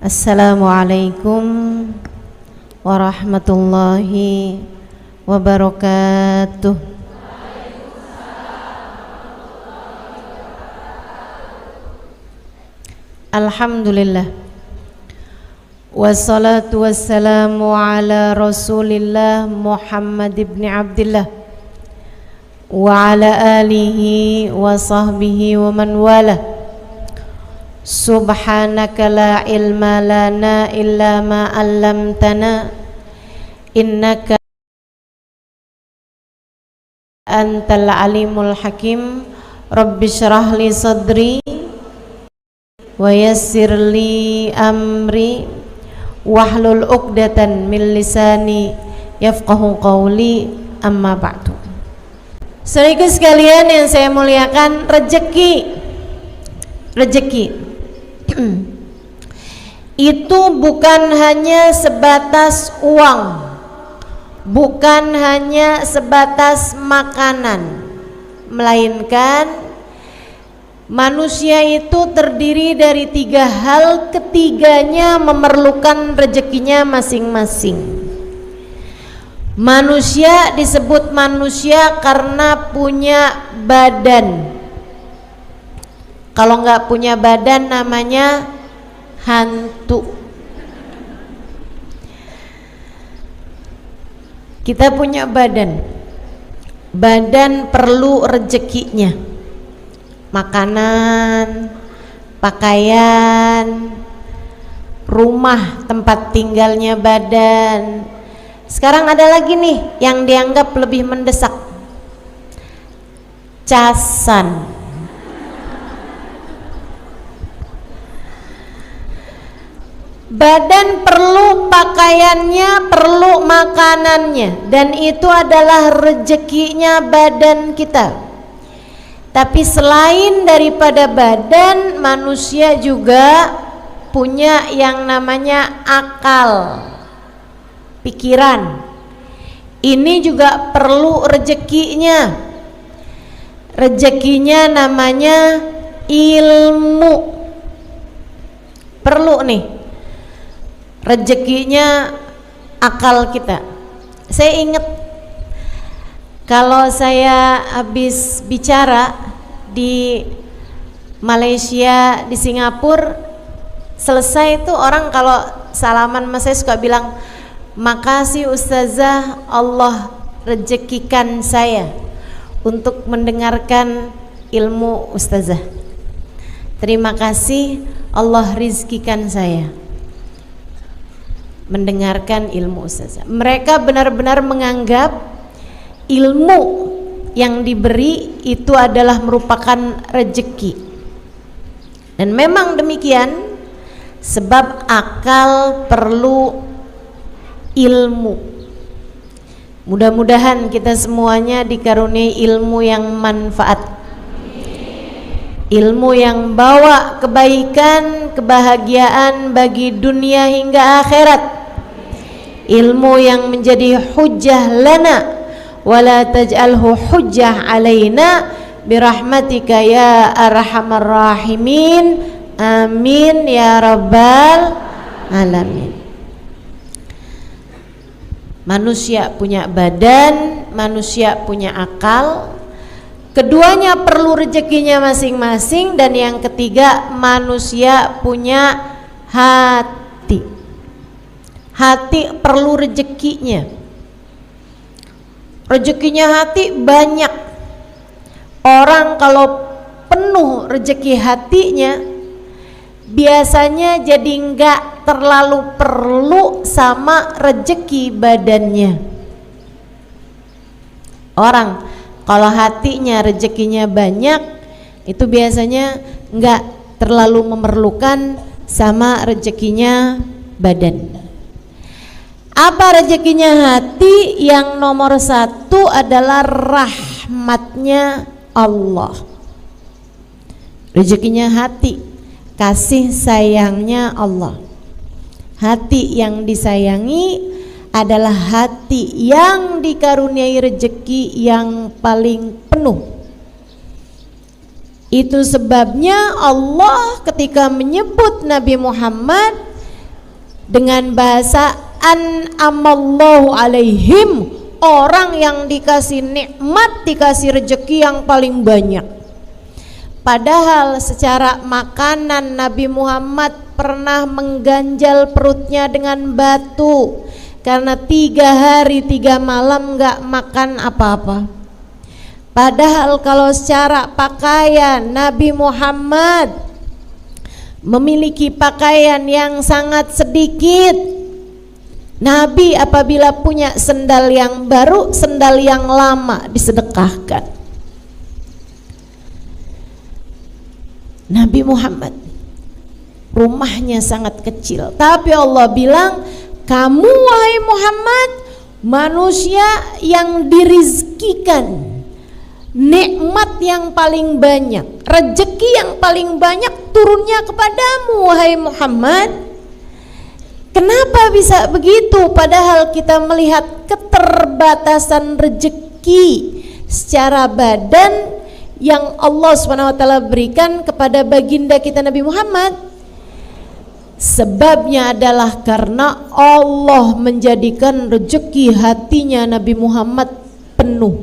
Assalamualaikum warahmatullahi wabarakatuh. Alhamdulillah, wassalatu wassalamu ala Rasulillah Muhammad ibn Abdillah wa ala alihi wa sahbihi wa man wala. Subhanaka la ilma lana illa ma 'allamtana innaka antal alimul hakim. Rabbi shrah li sadri wa yassir li amri wahlul 'uqdatan min lisani yafqahu qawli, amma ba'du. Saudaraku sekalian yang saya muliakan, rezeki itu bukan hanya sebatas uang, bukan hanya sebatas makanan, melainkan manusia itu terdiri dari tiga hal, ketiganya memerlukan rezekinya masing-masing. Manusia disebut manusia karena punya badan. Kalau nggak punya badan namanya hantu. Kita punya badan. Badan perlu rezekinya. Makanan, pakaian, rumah tempat tinggalnya badan. Sekarang ada lagi nih yang dianggap lebih mendesak. Casan. Badan perlu pakaiannya, perlu makanannya, dan itu adalah rezekinya badan kita. Tapi selain daripada badan, manusia juga punya yang namanya akal, pikiran. Ini juga perlu rezekinya. Rezekinya namanya ilmu. Perlu nih rezekinya akal kita. Saya ingat kalau saya habis bicara di Malaysia, di Singapura, selesai itu orang kalau salaman sama saya suka bilang, makasih Ustazah, Allah rezekikan saya untuk mendengarkan ilmu Ustazah. Terima kasih, Allah rizkikan saya mendengarkan ilmu Ustazah. Mereka benar-benar menganggap ilmu yang diberi itu adalah merupakan rezeki. Dan memang demikian, sebab akal perlu ilmu. Mudah-mudahan kita semuanya dikaruniai ilmu yang manfaat, ilmu yang bawa kebaikan, kebahagiaan bagi dunia hingga akhirat, ilmu yang menjadi hujjah lana wala taj'alhu hujjah alaina birahmatika ya arhamar rahimin, amin ya rabbal alamin. Manusia punya badan, manusia punya akal, keduanya perlu rezekinya masing-masing. Dan yang ketiga, manusia punya hati. Hati perlu rezekinya. Rezekinya hati banyak. Orang kalau penuh rezeki hatinya, biasanya jadi enggak terlalu perlu sama rezeki badannya. Orang kalau hatinya rezekinya banyak, itu biasanya enggak terlalu memerlukan sama rezekinya badan. Apa rezekinya hati? Yang nomor satu adalah rahmatnya Allah. Rezekinya hati, kasih sayangnya Allah. Hati yang disayangi adalah hati yang dikaruniai rezeki yang paling penuh. Itu sebabnya Allah ketika menyebut Nabi Muhammad dengan bahasa an'amallahu alaihim, orang yang dikasih nikmat, dikasih rezeki yang paling banyak. Padahal secara makanan Nabi Muhammad pernah mengganjal perutnya dengan batu karena 3 hari 3 malam gak makan apa-apa. Padahal kalau secara pakaian Nabi Muhammad memiliki pakaian yang sangat sedikit. Nabi apabila punya sendal yang baru, sendal yang lama disedekahkan. Nabi Muhammad rumahnya sangat kecil, tapi Allah bilang, kamu wahai Muhammad manusia yang dirizkikan nikmat yang paling banyak, rezeki yang paling banyak turunnya kepadamu wahai Muhammad. Kenapa bisa begitu? Padahal kita melihat keterbatasan rezeki secara badan yang Allah SWT berikan kepada baginda kita Nabi Muhammad. Sebabnya adalah karena Allah menjadikan rezeki hatinya Nabi Muhammad penuh,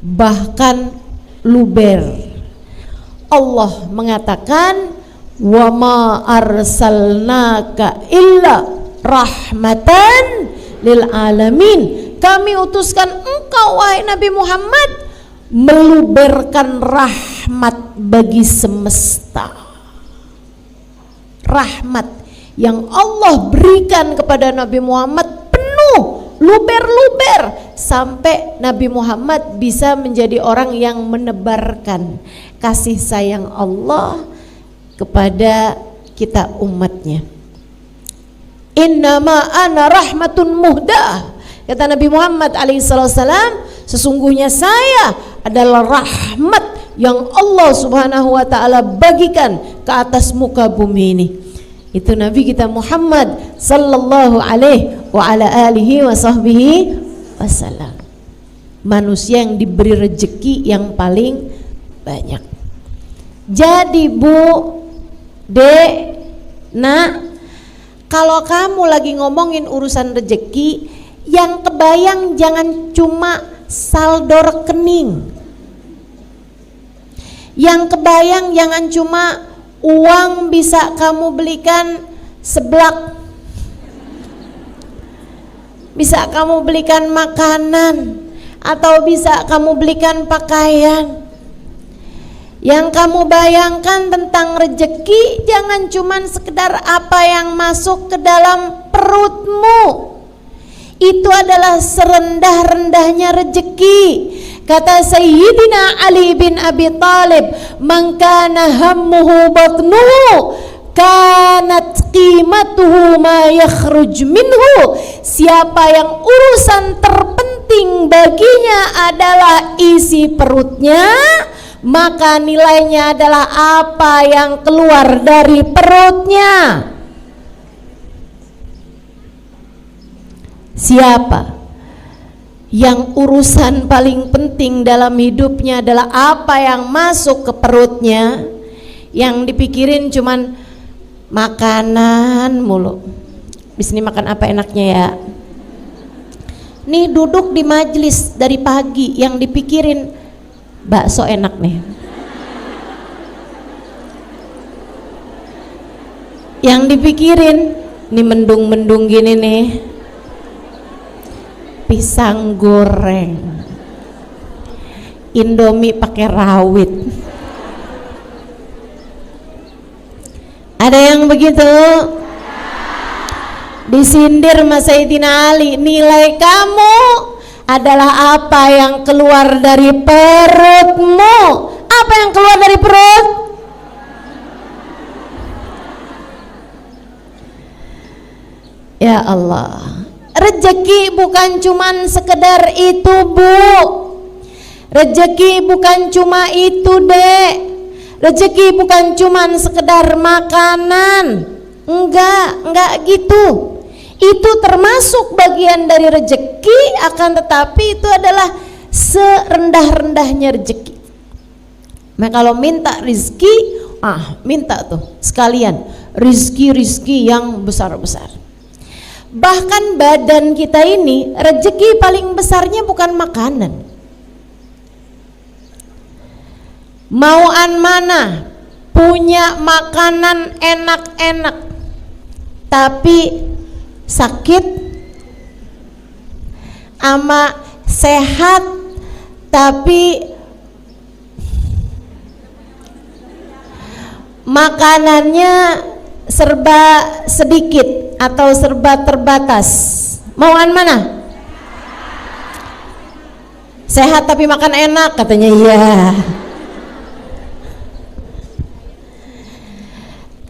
bahkan luber. Allah mengatakan, wa ma arsalnaka illa rahmatan lil alamin. Kami utuskan engkau wahai Nabi Muhammad meluberkan rahmat bagi semesta. Rahmat yang Allah berikan kepada Nabi Muhammad penuh, luber-luber, sampai Nabi Muhammad bisa menjadi orang yang menebarkan kasih sayang Allah kepada kita umatnya. Innama ana rahmatun muhdah, kata Nabi Muhammad alaihissalam, sesungguhnya saya adalah rahmat yang Allah subhanahu wa ta'ala bagikan ke atas muka bumi ini. Itu Nabi kita Muhammad sallallahu alaihi wa ala alihi wa sahbihi wasallam, manusia yang diberi rezeki yang paling banyak. Jadi Bu, Dek, Nak, kalau kamu lagi ngomongin urusan rezeki, yang kebayang jangan cuma saldo rekening. Yang kebayang jangan cuma uang bisa kamu belikan seblak, bisa kamu belikan makanan, atau bisa kamu belikan pakaian. Yang kamu bayangkan tentang rezeki jangan cuman sekedar apa yang masuk ke dalam perutmu. Itu adalah serendah-rendahnya rezeki. Kata Sayyidina Ali bin Abi Thalib, man kana hammuhu batnuhu kanat qimatuhu ma yakhruj minhu. Siapa yang urusan terpenting baginya adalah isi perutnya, maka nilainya adalah apa yang keluar dari perutnya. Siapa yang urusan paling penting dalam hidupnya adalah apa yang masuk ke perutnya, yang dipikirin cuman makanan mulu. Bis ini makan apa enaknya ya? Nih duduk di majelis dari pagi yang dipikirin bakso enak nih. Yang dipikirin nih mendung-mendung gini nih, pisang goreng, Indomie pakai rawit. Ada yang begitu? Disindir Mas Sayyidina Ali, nilai kamu adalah apa yang keluar dari perutmu. Apa yang keluar dari perut? Ya Allah, rezeki bukan cuman sekedar itu Bu. Rezeki bukan cuma itu Dek. Rezeki bukan cuman sekedar makanan. Enggak gitu. Itu termasuk bagian dari rezeki, akan tetapi itu adalah serendah-rendahnya rezeki. Nah kalau minta rezeki, minta tuh sekalian rizki-rizki yang besar-besar. Bahkan badan kita ini rezeki paling besarnya bukan makanan. Mauan mana punya makanan enak-enak tapi sakit, ama sehat tapi makanannya serba sedikit atau serba terbatas. Mauan mana? Sehat tapi makan enak, katanya iya.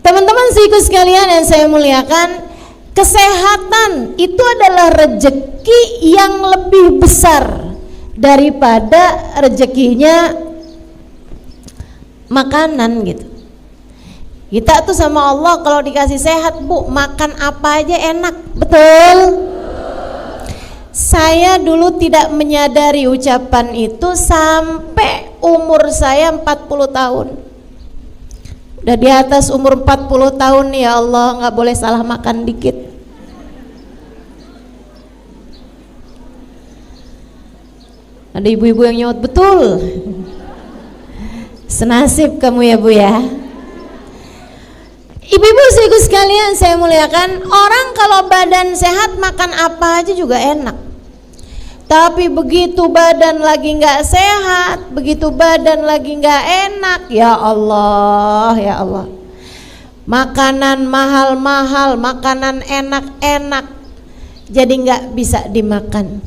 Teman-teman seiku sekalian yang saya muliakan, kesehatan itu adalah rezeki yang lebih besar daripada rezekinya makanan gitu. Kita tuh sama Allah kalau dikasih sehat, Bu, makan apa aja enak, betul? Saya dulu tidak menyadari ucapan itu sampai umur saya 40 tahun. Udah di atas umur 40 tahun, ya Allah, nggak boleh salah makan dikit. Ada ibu-ibu yang nyaut, betul. Senasib kamu ya Bu ya. Ibu-ibu seiku sekalian saya muliakan, orang kalau badan sehat makan apa aja juga enak. Tapi begitu badan lagi nggak sehat, begitu badan lagi nggak enak, ya Allah, ya Allah. Makanan mahal-mahal, makanan enak-enak, jadi nggak bisa dimakan.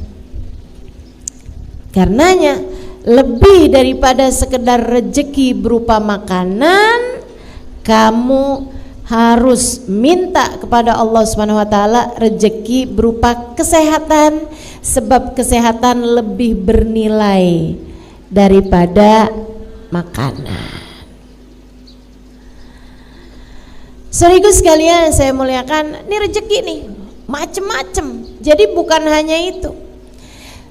Karenanya lebih daripada sekedar rezeki berupa makanan, kamu harus minta kepada Allah Subhanahu wa taala rezeki berupa kesehatan, sebab kesehatan lebih bernilai daripada makanan. Saudaraku sekalian saya muliakan, ini rezeki nih macem-macem. Jadi bukan hanya itu.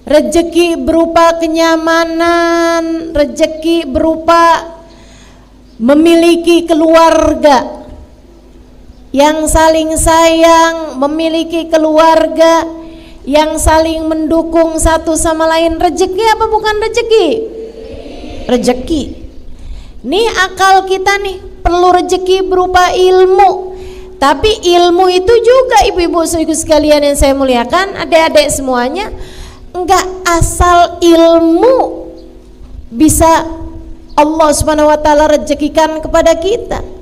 Rezeki berupa kenyamanan, rezeki berupa memiliki keluarga yang saling sayang, memiliki keluarga yang saling mendukung satu sama lain. Rezeki apa bukan rezeki? Rezeki. Nih akal kita nih perlu rezeki berupa ilmu. Tapi ilmu itu juga ibu-ibu saudaraku sekalian yang saya muliakan, adik-adik semuanya, enggak asal ilmu bisa Allah Subhanahu wa taala rezekikan kepada kita.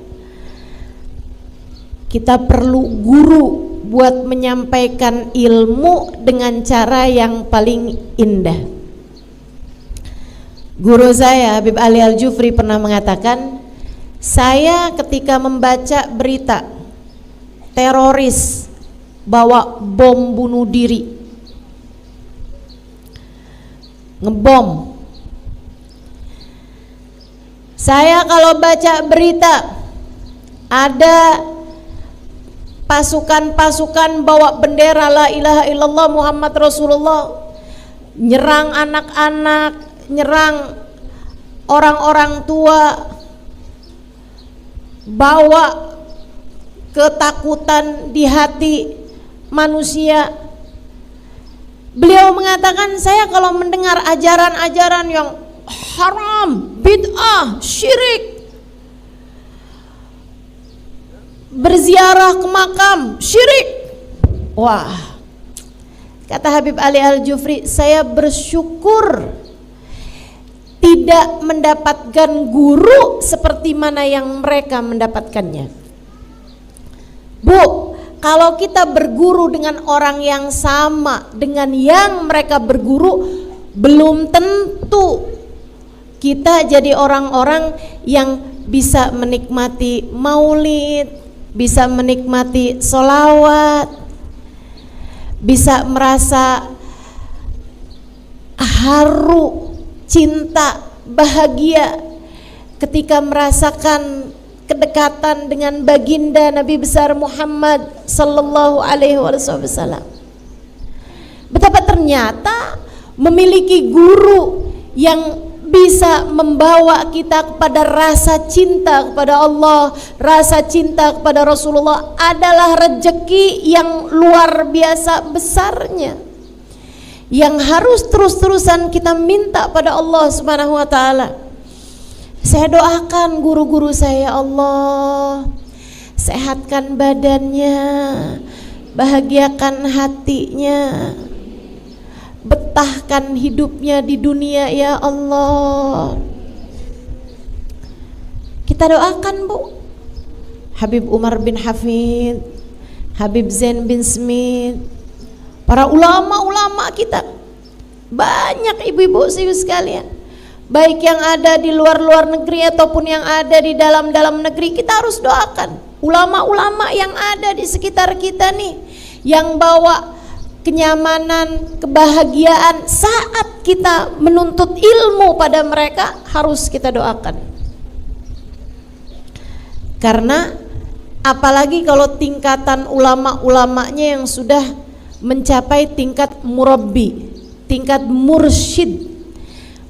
Kita perlu guru buat menyampaikan ilmu dengan cara yang paling indah. Guru saya Habib Ali Al-Jufri pernah mengatakan, saya ketika membaca berita teroris bawa bom bunuh diri, ngebom, saya kalau baca berita ada pasukan-pasukan bawa bendera la ilaha illallah Muhammad Rasulullah, nyerang anak-anak, nyerang orang-orang tua, bawa ketakutan di hati manusia. Beliau mengatakan, saya kalau mendengar ajaran-ajaran yang haram, bid'ah, syirik, berziarah ke makam, syirik, wah, kata Habib Ali Al-Jufri, saya bersyukur tidak mendapatkan guru seperti mana yang mereka mendapatkannya. Bu, kalau kita berguru dengan orang yang sama dengan yang mereka berguru, belum tentu kita jadi orang-orang yang bisa menikmati maulid, bisa menikmati sholawat, bisa merasa haru, cinta, bahagia ketika merasakan kedekatan dengan baginda Nabi besar Muhammad sallallahu alaihi wasallam. Betapa ternyata memiliki guru yang bisa membawa kita kepada rasa cinta kepada Allah, rasa cinta kepada Rasulullah adalah rezeki yang luar biasa besarnya, yang harus terus-terusan kita minta pada Allah Subhanahu wa taala. Saya doakan guru-guru saya, Allah sehatkan badannya, bahagiakan hatinya, betahkan hidupnya di dunia ya Allah. Kita doakan Bu, Habib Umar bin Hafid, Habib Zain bin Smith, para ulama-ulama kita, banyak ibu-ibu sekalian, baik yang ada di luar negeri ataupun yang ada di dalam negeri. Kita harus doakan ulama-ulama yang ada di sekitar kita nih, yang bawa kenyamanan, kebahagiaan saat kita menuntut ilmu pada mereka, harus kita doakan. Karena apalagi kalau tingkatan ulama-ulamanya yang sudah mencapai tingkat murabbi, tingkat mursyid,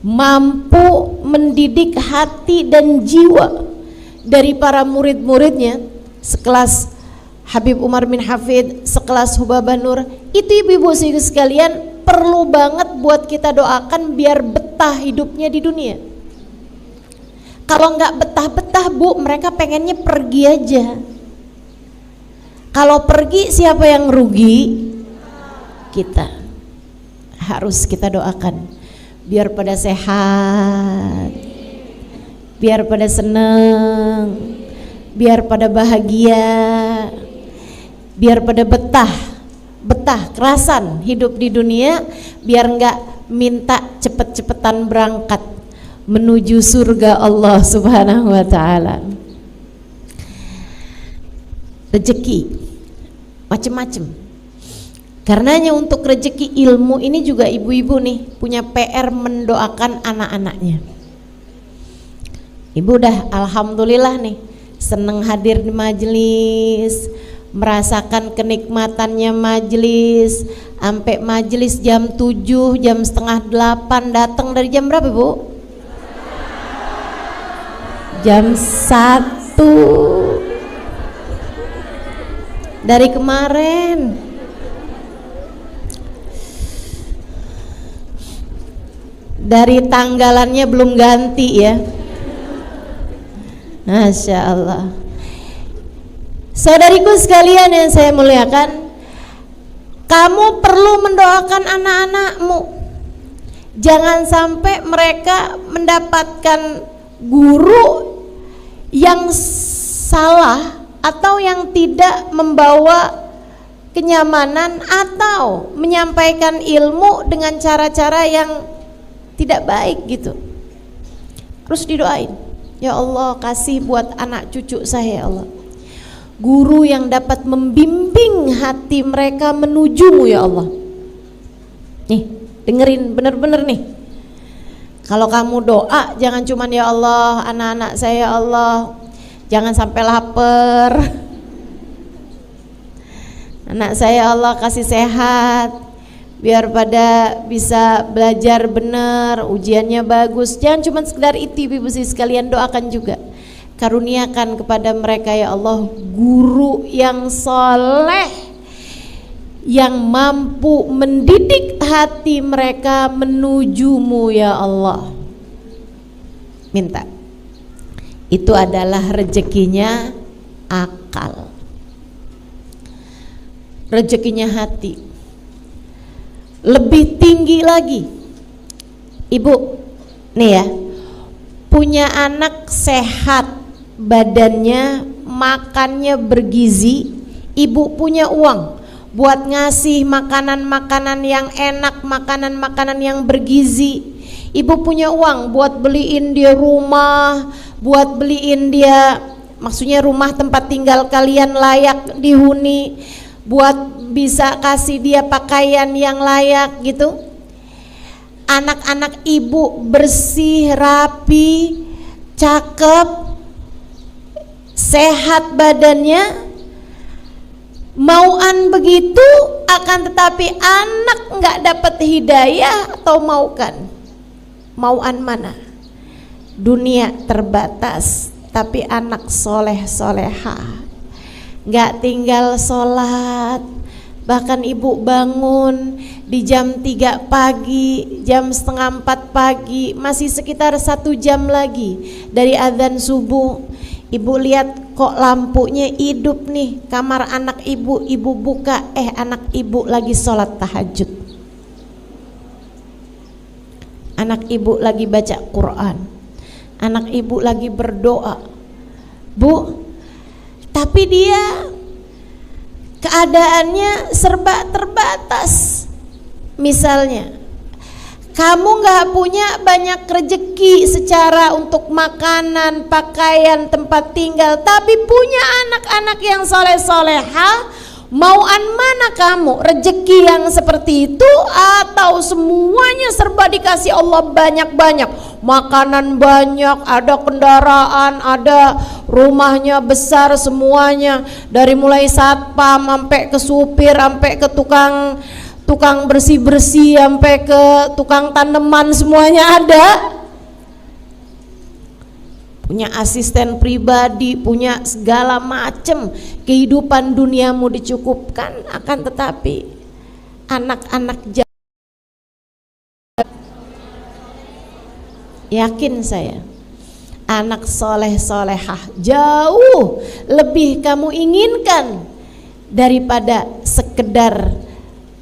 mampu mendidik hati dan jiwa dari para murid-muridnya, sekelas Habib Umar bin Hafid, sekelas Hubabah Nur. Itu ibu-ibu sekalian perlu banget buat kita doakan biar betah hidupnya di dunia. Kalau nggak betah-betah Bu, mereka pengennya pergi aja. Kalau pergi siapa yang rugi? Kita. Harus kita doakan biar pada sehat, biar pada seneng, biar pada bahagia, biar pada betah kerasan hidup di dunia, biar enggak minta cepet-cepetan berangkat menuju surga Allah Subhanahu wa taala. Rezeki macem-macem. Karenanya untuk rezeki ilmu ini juga ibu-ibu nih punya PR mendoakan anak-anaknya. Ibu udah alhamdulillah nih seneng hadir di majelis, merasakan kenikmatannya majelis, sampai majelis jam 7, jam setengah 8, datang dari jam berapa Bu? Jam 1 dari kemarin. Dari tanggalannya belum ganti ya. Masya Allah. Saudariku sekalian yang saya muliakan, kamu perlu mendoakan anak-anakmu. Jangan sampai mereka mendapatkan guru yang salah atau yang tidak membawa kenyamanan atau menyampaikan ilmu dengan cara-cara yang tidak baik gitu. Terus didoain, ya Allah kasih buat anak cucu saya ya Allah guru yang dapat membimbing hati mereka menujumu ya Allah. Nih dengerin bener-bener nih, kalau kamu doa jangan cuman ya Allah anak-anak saya ya Allah jangan sampai lapar, anak saya ya Allah kasih sehat biar pada bisa belajar benar, ujiannya bagus. Jangan cuma sekedar itu ibu-ibu sekalian, doakan juga karuniakan kepada mereka ya Allah guru yang soleh, yang mampu mendidik hati mereka menujumu ya Allah. Minta. Itu adalah rezekinya akal, rezekinya hati. Lebih tinggi lagi, ibu nih ya, punya anak sehat badannya, makannya bergizi, ibu punya uang buat ngasih makanan-makanan yang enak, makanan-makanan yang bergizi. Ibu punya uang buat beliin dia rumah, buat beliin dia, maksudnya rumah tempat tinggal kalian layak dihuni, buat bisa kasih dia pakaian yang layak gitu. Anak-anak ibu bersih, rapi, cakep, sehat badannya, mauan begitu, akan tetapi anak nggak dapat hidayah atau maukan. Mauan mana? dunia terbatas, tapi anak soleh soleha nggak tinggal sholat. Bahkan ibu bangun di jam 3 pagi, jam setengah 4 pagi, masih sekitar 1 jam lagi dari azan subuh. Ibu lihat kok lampunya hidup nih, kamar anak ibu, ibu buka, anak ibu lagi sholat tahajud, anak ibu lagi baca Quran, anak ibu lagi berdoa. Bu, tapi dia keadaannya serba terbatas. Misalnya kamu gak punya banyak rezeki secara untuk makanan, pakaian, tempat tinggal, tapi punya anak-anak yang soleh-soleha. Mauan mana kamu? Rezeki yang seperti itu atau semuanya serba dikasih Allah banyak-banyak? Makanan banyak, ada kendaraan, ada rumahnya besar semuanya, dari mulai satpam sampai ke supir, sampai ke tukang bersih-bersih, sampai ke tukang tanaman, semuanya ada. Punya asisten pribadi, punya segala macam, kehidupan duniamu dicukupkan. Akan tetapi anak-anak yakin saya, anak soleh solehah jauh lebih kamu inginkan daripada sekedar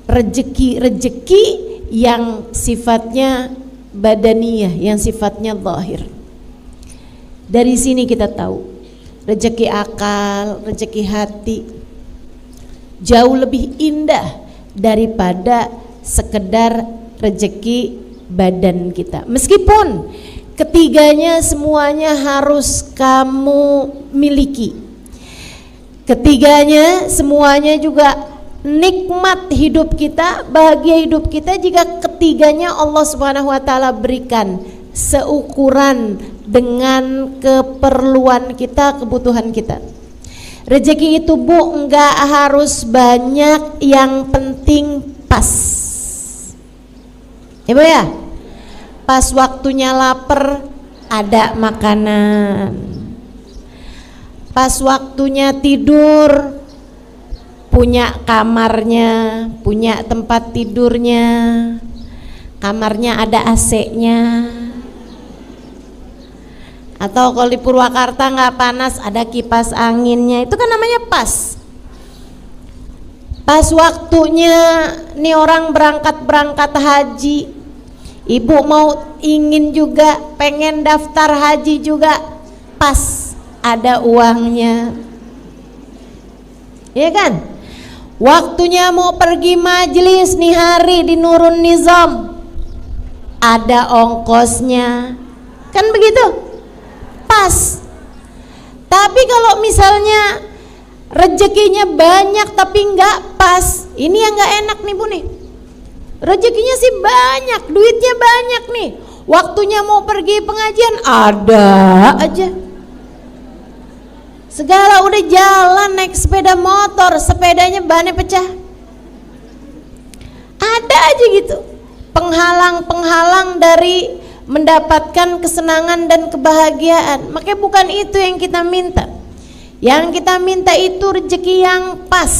rezeki yang sifatnya badaniyah, yang sifatnya zahir. Dari sini kita tahu rezeki akal, rezeki hati jauh lebih indah daripada sekedar rezeki badan kita. Meskipun ketiganya semuanya harus kamu miliki, ketiganya semuanya juga nikmat hidup kita, bahagia hidup kita jika ketiganya Allah Subhanahu wa taala berikan seukuran dengan keperluan kita, kebutuhan kita. Rezeki itu Bu enggak harus banyak, yang penting pas. Ya Bu ya? Pas waktunya lapar ada makanan, pas waktunya tidur punya kamarnya, punya tempat tidurnya, kamarnya ada AC-nya. Atau kalau di Purwakarta nggak panas, ada kipas anginnya. Itu kan namanya pas. Pas waktunya nih orang berangkat haji, ibu mau ingin juga pengen daftar haji juga, pas ada uangnya, ya kan? Waktunya mau pergi majelis nih hari di Nurun Nizam, ada ongkosnya, kan begitu? Pas. Tapi kalau misalnya rezekinya banyak tapi nggak pas, ini yang nggak enak nih Bu nih. Rezekinya sih banyak, duitnya banyak nih, waktunya mau pergi pengajian ada aja. Segala udah jalan naik sepeda motor, sepedanya bannya pecah, ada aja gitu penghalang-penghalang dari mendapatkan kesenangan dan kebahagiaan. Makanya bukan itu yang kita minta. Yang kita minta itu rezeki yang pas.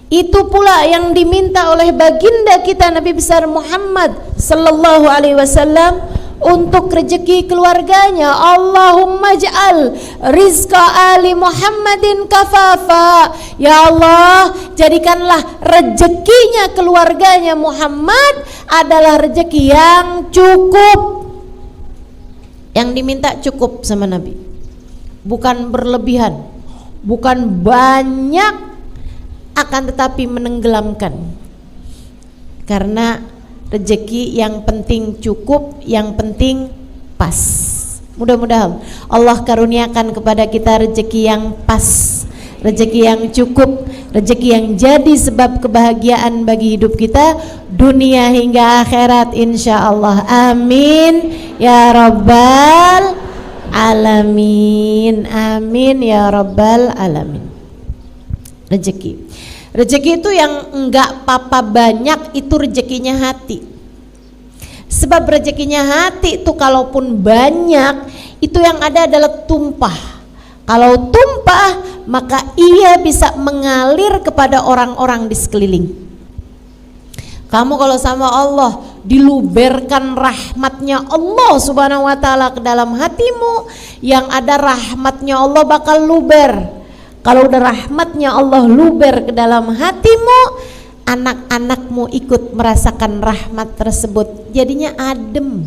Itu pula yang diminta oleh baginda kita Nabi besar Muhammad sallallahu alaihi wasallam untuk rezeki keluarganya. Allahumma ja'al rizqa ali Muhammadin kafafa. Ya Allah, jadikanlah rezekinya keluarganya Muhammad adalah rezeki yang cukup. Yang diminta cukup sama Nabi, bukan berlebihan, bukan banyak, akan tetapi menenggelamkan. Karena rezeki yang penting cukup, yang penting pas. Mudah-mudahan Allah karuniakan kepada kita rezeki yang pas, rezeki yang cukup, rezeki yang jadi sebab kebahagiaan bagi hidup kita dunia hingga akhirat insyaallah. Amin ya rabbal alamin. Amin ya rabbal alamin. Rezeki itu yang enggak papa banyak, itu rezekinya hati. Sebab rezekinya hati itu kalaupun banyak, itu yang ada adalah tumpah. Kalau tumpah, maka ia bisa mengalir kepada orang-orang di sekeliling. Kamu kalau sama Allah, diluberkan rahmatnya Allah subhanahu wa ta'ala ke dalam hatimu, yang ada rahmatnya Allah bakal luber. Kalau udah rahmatnya Allah luber ke dalam hatimu, anak-anakmu ikut merasakan rahmat tersebut, jadinya adem,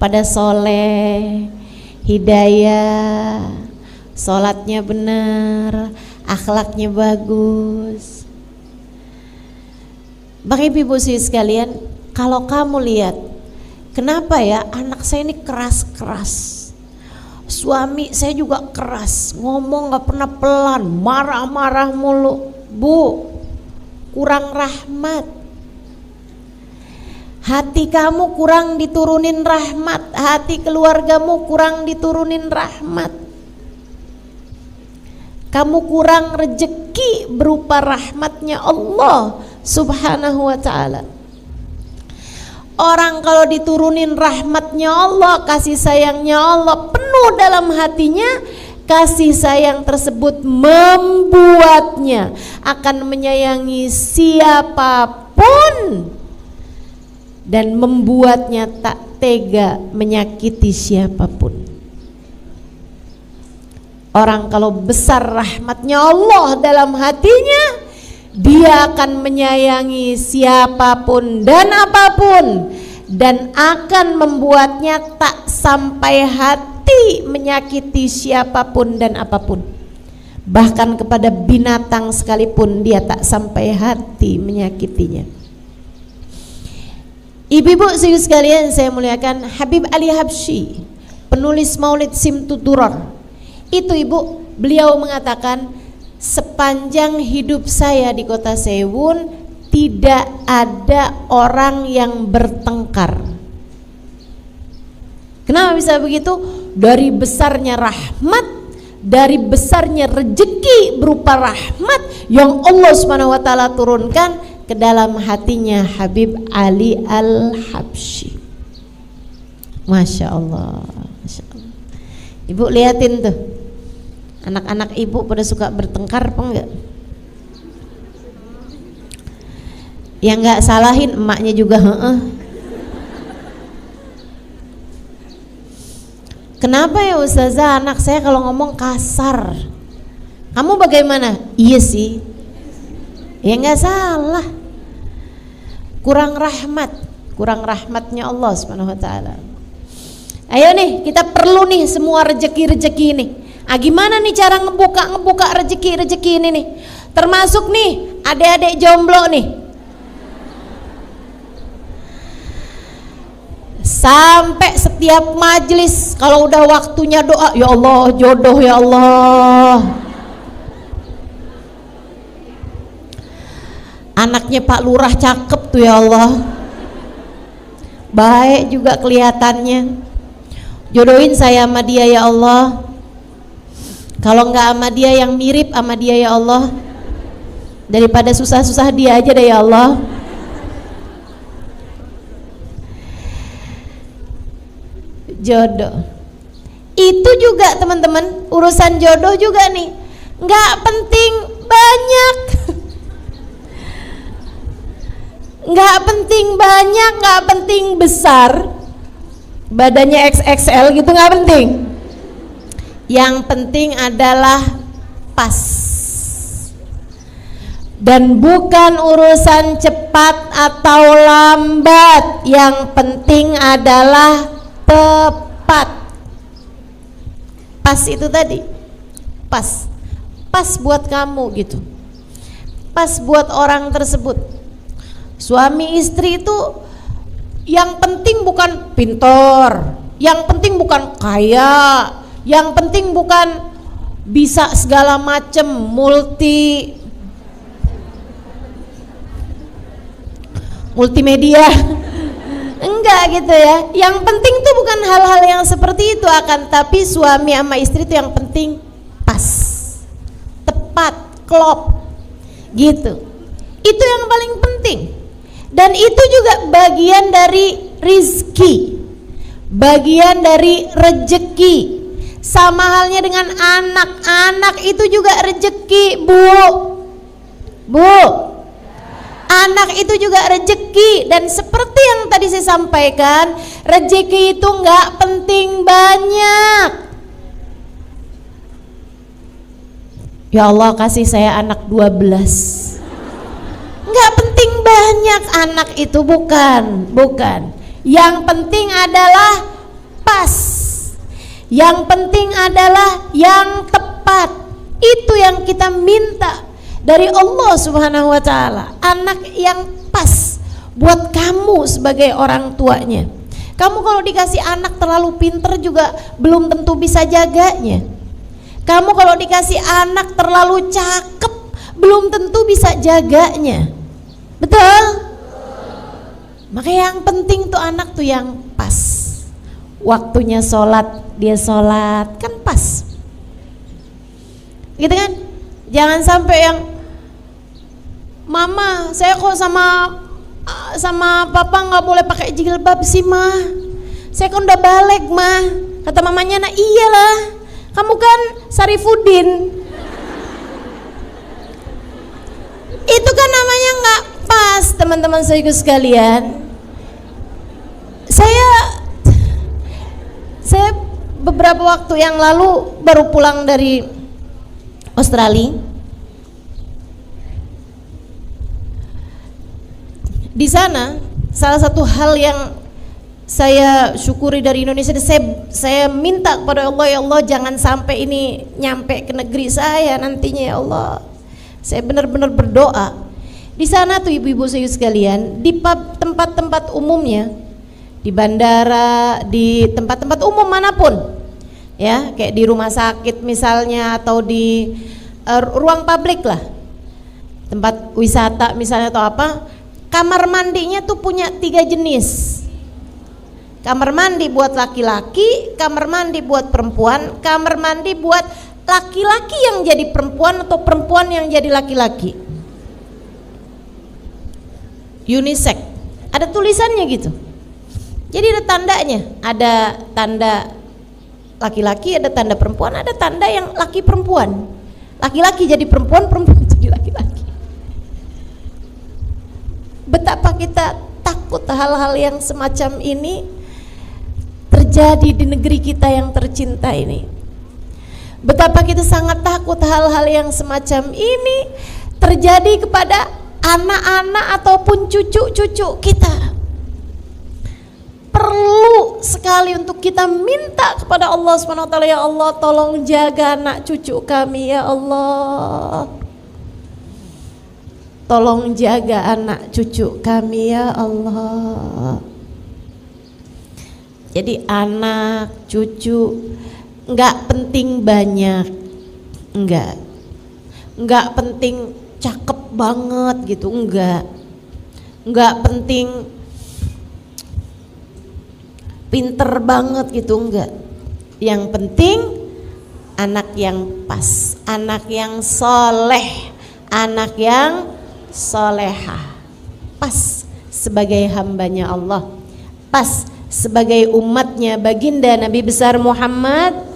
pada soleh, hidayah, sholatnya benar, akhlaknya bagus. Bapak ibu sekalian, kalau kamu lihat, kenapa ya anak saya ini keras-keras, suami saya juga keras, ngomong gak pernah pelan, marah-marah mulu. Bu, kurang rahmat. Hati kamu kurang diturunin rahmat, hati keluargamu kurang diturunin rahmat. Kamu kurang rezeki berupa rahmatnya Allah subhanahu wa ta'ala. Orang kalau diturunin rahmatnya Allah, kasih sayangnya Allah penuh dalam hatinya, kasih sayang tersebut membuatnya akan menyayangi siapapun dan membuatnya tak tega menyakiti siapapun. Orang kalau besar rahmatnya Allah dalam hatinya, dia akan menyayangi siapapun dan apapun, dan akan membuatnya tak sampai hati menyakiti siapapun dan apapun. Bahkan kepada binatang sekalipun dia tak sampai hati menyakitinya. Ibu-ibu sekalian saya muliakan, Habib Ali Habsyi, penulis Maulid Simtud Durar, itu ibu, beliau mengatakan, sepanjang hidup saya di kota Sewun tidak ada orang yang bertengkar. Kenapa bisa begitu? Dari besarnya rahmat, dari besarnya rezeki berupa rahmat yang Allah Subhanahu wa ta'ala turunkan ke dalam hatinya Habib Ali Al-Habsyi. Masya Allah, Masya Allah. Ibu liatin tuh, anak-anak ibu pada suka bertengkar apa enggak? Yang enggak salahin emaknya juga heeh. Kenapa ya Ustazah, anak saya kalau ngomong kasar? Kamu bagaimana? Iya sih. Ya enggak salah. Kurang rahmat, kurang rahmatnya Allah Subhanahu wa ta'ala. Ayo nih, kita perlu nih semua rezeki-rezeki ini. Gimana nih cara ngebuka rezeki-rezeki ini nih? Termasuk nih adik-adik jomblo nih. Sampai setiap majelis kalau udah waktunya doa, ya Allah jodoh ya Allah. Anaknya Pak Lurah cakep tuh ya Allah. Baik juga kelihatannya. Jodohin saya sama dia ya Allah. Kalau enggak sama dia yang mirip sama dia ya Allah, daripada susah-susah dia aja deh ya Allah. Jodoh itu juga teman-teman, urusan jodoh juga nih, enggak penting banyak, enggak penting banyak, enggak penting besar, badannya XXL gitu enggak penting. Yang penting adalah pas, dan bukan urusan cepat atau lambat. Yang penting adalah tepat. Pas itu tadi, pas buat kamu gitu, pas buat orang tersebut. Suami istri itu yang penting bukan pintar, yang penting bukan kaya, yang penting bukan bisa segala macem multimedia. Enggak gitu ya. Yang penting tuh bukan hal-hal yang seperti itu, akan tapi suami sama istri itu yang penting pas, tepat, klop gitu. Itu yang paling penting. Dan itu juga bagian dari rizki, bagian dari rejeki. Sama halnya dengan anak itu juga rejeki, Bu. Anak itu juga rejeki, dan seperti yang tadi saya sampaikan, rejeki itu nggak penting banyak. Ya Allah, kasih saya anak 12. Nggak penting banyak anak itu, bukan. Yang penting adalah pas. Yang penting adalah yang tepat. Itu yang kita minta dari Allah Subhanahu wa taala. Anak yang pas buat kamu sebagai orang tuanya. Kamu kalau dikasih anak terlalu pinter juga belum tentu bisa jaganya. Kamu kalau dikasih anak terlalu cakep belum tentu bisa jaganya. Betul? Maka yang penting tuh anak tuh yang pas. Waktunya sholat, dia sholat, kan pas. Gitu kan? Jangan sampai yang, mama saya kok sama papa nggak boleh pakai jilbab sih mah, saya kan udah balik mah. Kata mamanya, nah iyalah, kamu kan Sarifuddin. Itu kan namanya nggak pas, teman-teman saudaraku sekalian. Saya beberapa waktu yang lalu baru pulang dari Australia. Di sana salah satu hal yang saya syukuri dari Indonesia, saya minta kepada Allah, ya Allah jangan sampai ini nyampe ke negeri saya nantinya, ya Allah. Saya benar-benar berdoa. Di sana tuh ibu-ibu saya sekalian, di tempat-tempat umumnya, di bandara, di tempat-tempat umum manapun, ya, kayak di rumah sakit misalnya, atau di ruang publik lah, tempat wisata misalnya atau apa, kamar mandinya tuh punya 3 jenis. Kamar mandi buat laki-laki, kamar mandi buat perempuan, kamar mandi buat laki-laki yang jadi perempuan atau perempuan yang jadi laki-laki. Unisex, ada tulisannya gitu. Jadi ada tandanya, ada tanda laki-laki, ada tanda perempuan, ada tanda yang laki perempuan. Laki-laki jadi perempuan, perempuan jadi laki-laki. Betapa kita takut hal-hal yang semacam ini terjadi di negeri kita yang tercinta ini. Betapa kita sangat takut hal-hal yang semacam ini terjadi kepada anak-anak ataupun cucu-cucu kita. Perlu sekali untuk kita minta kepada Allah SWT, ya Allah tolong jaga anak cucu kami, ya Allah. Tolong jaga anak cucu kami, ya Allah. Jadi anak, cucu enggak penting banyak, enggak penting cakep banget gitu, enggak penting pinter banget gitu, enggak. Yang penting anak yang pas, anak yang soleh, anak yang solehah, pas sebagai hambanya Allah, pas sebagai umatnya baginda Nabi besar Muhammad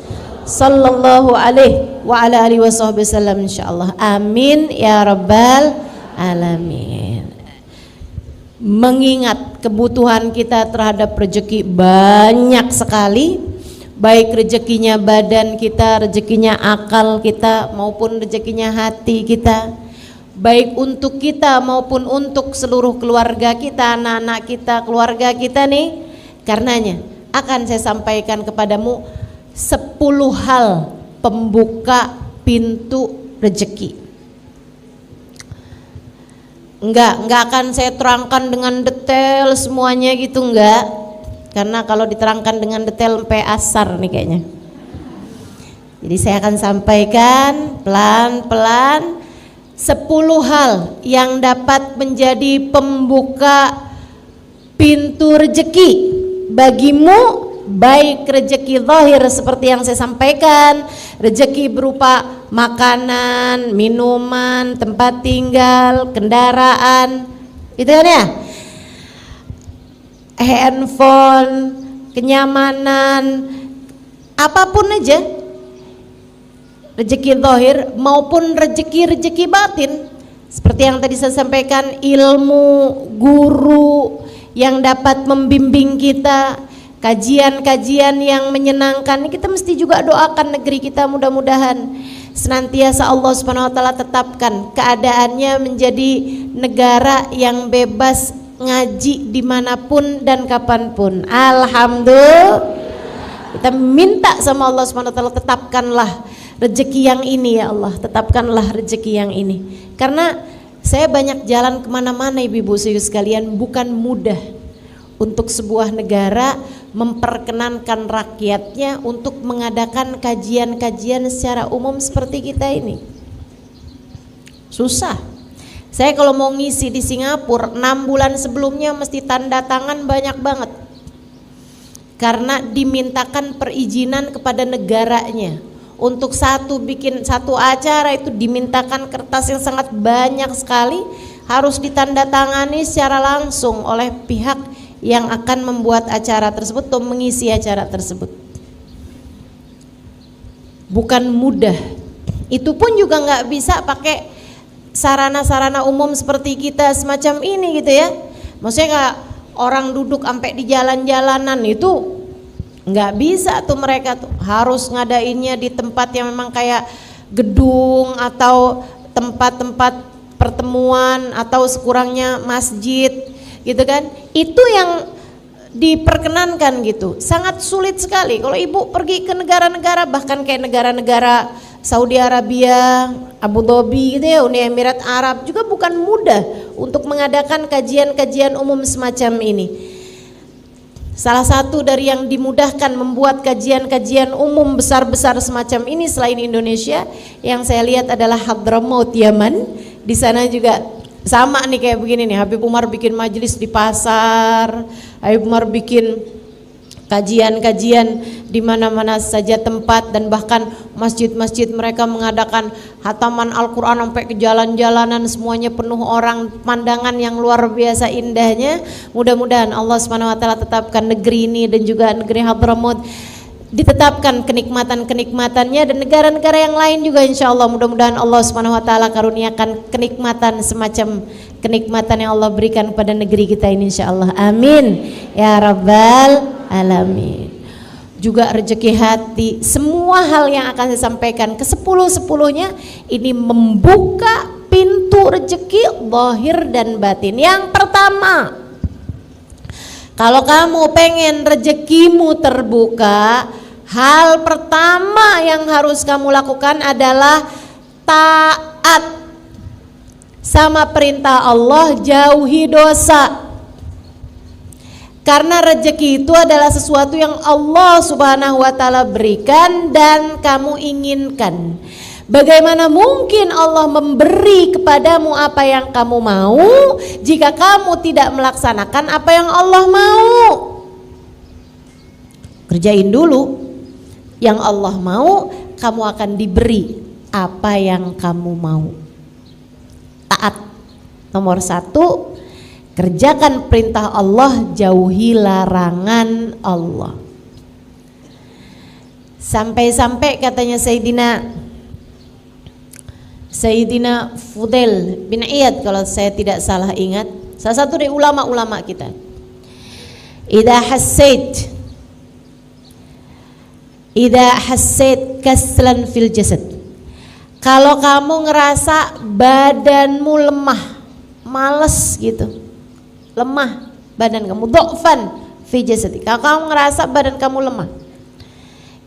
sallallahu alaihi wa ala alihi wasallam, insyaallah. Amin ya rabbal alamin. Mengingat kebutuhan kita terhadap rezeki banyak sekali, baik rezekinya badan kita, rezekinya akal kita, maupun rezekinya hati kita, baik untuk kita maupun untuk seluruh keluarga kita, anak-anak kita, keluarga kita nih. Karenanya akan saya sampaikan kepadamu 10 hal pembuka pintu rezeki. Enggak akan saya terangkan dengan detail semuanya gitu, enggak. Karena kalau diterangkan dengan detail sampai asar nih kayaknya. Jadi saya akan sampaikan pelan-pelan 10 hal yang dapat menjadi pembuka pintu rezeki bagimu, baik rezeki zahir seperti yang saya sampaikan, rezeki berupa makanan, minuman, tempat tinggal, kendaraan, gitu kan ya. handphone, kenyamanan, apapun aja, rezeki zahir maupun rezeki batin. Seperti yang tadi saya sampaikan, ilmu, guru yang dapat membimbing kita, kajian-kajian yang menyenangkan. Kita mesti juga doakan negeri kita, mudah-mudahan senantiasa Allah Subhanahu wa taala tetapkan keadaannya menjadi negara yang bebas ngaji dimanapun dan kapanpun. Alhamdulillah. Kita minta sama Allah Subhanahu wa taala, tetapkanlah rezeki yang ini ya Allah, tetapkanlah rezeki yang ini. Karena saya banyak jalan kemana-mana ibu-ibu sekalian, bukan mudah untuk sebuah negara memperkenankan rakyatnya untuk mengadakan kajian-kajian secara umum seperti kita ini. Susah. Saya kalau mau ngisi di Singapura 6 bulan sebelumnya mesti tanda tangan banyak banget, karena dimintakan perizinan kepada negaranya. Untuk bikin satu acara itu dimintakan kertas yang sangat banyak sekali, harus ditandatangani secara langsung oleh pihak yang akan membuat acara tersebut atau mengisi acara tersebut. Bukan mudah. Itu pun juga nggak bisa pakai sarana-sarana umum seperti kita semacam ini gitu ya. Maksudnya nggak orang duduk sampai di jalan-jalanan, itu nggak bisa tuh, mereka tuh harus ngadainnya di tempat yang memang kayak gedung atau tempat-tempat pertemuan atau sekurangnya masjid gitu kan. Itu yang diperkenankan gitu. Sangat sulit sekali kalau ibu pergi ke negara-negara, bahkan kayak negara-negara Saudi Arabia, Abu Dhabi gitu ya, Uni Emirat Arab, juga bukan mudah untuk mengadakan kajian-kajian umum semacam ini. Salah satu dari yang dimudahkan membuat kajian-kajian umum besar-besar semacam ini selain Indonesia, yang saya lihat adalah Hadramaut, Yaman. Di sana juga sama nih kayak begini nih, Habib Umar bikin majelis di pasar, Habib Umar bikin kajian-kajian di mana-mana saja tempat, dan bahkan masjid-masjid mereka mengadakan hataman Al-Quran sampai ke jalan-jalanan, semuanya penuh orang, pandangan yang luar biasa indahnya. Mudah-mudahan Allah Subhanahu wa taala tetapkan negeri ini dan juga negeri Hadramaut ditetapkan kenikmatan-kenikmatannya, dan negara-negara yang lain juga insyaallah mudah-mudahan Allah Subhanahu wa taala karuniakan kenikmatan semacam kenikmatan yang Allah berikan pada negeri kita ini insyaallah. Amin ya rabbal alamin. Juga rezeki hati, semua hal yang akan saya sampaikan ke 10-10-nya ini membuka pintu rezeki zahir dan batin. Yang pertama, kalau kamu pengen rezekimu terbuka, hal pertama yang harus kamu lakukan adalah taat sama perintah Allah, jauhi dosa. Karena rezeki itu adalah sesuatu yang Allah Subhanahu wa taala berikan dan kamu inginkan. Bagaimana mungkin Allah memberi kepadamu apa yang kamu mau jika kamu tidak melaksanakan apa yang Allah mau? Kerjain dulu yang Allah mau, kamu akan diberi apa yang kamu mau. Taat. Nomor 1, kerjakan perintah Allah, jauhi larangan Allah. Sampai-sampai katanya Sayyidina Fudail bin Iyad, kalau saya tidak salah ingat, salah satu dari ulama-ulama kita, idza hassait kaslan fil jasad, kalau kamu ngerasa badanmu lemah, males gitu, lemah badan kamu, dhofan fi jasadi, kalau kamu ngerasa badan kamu lemah,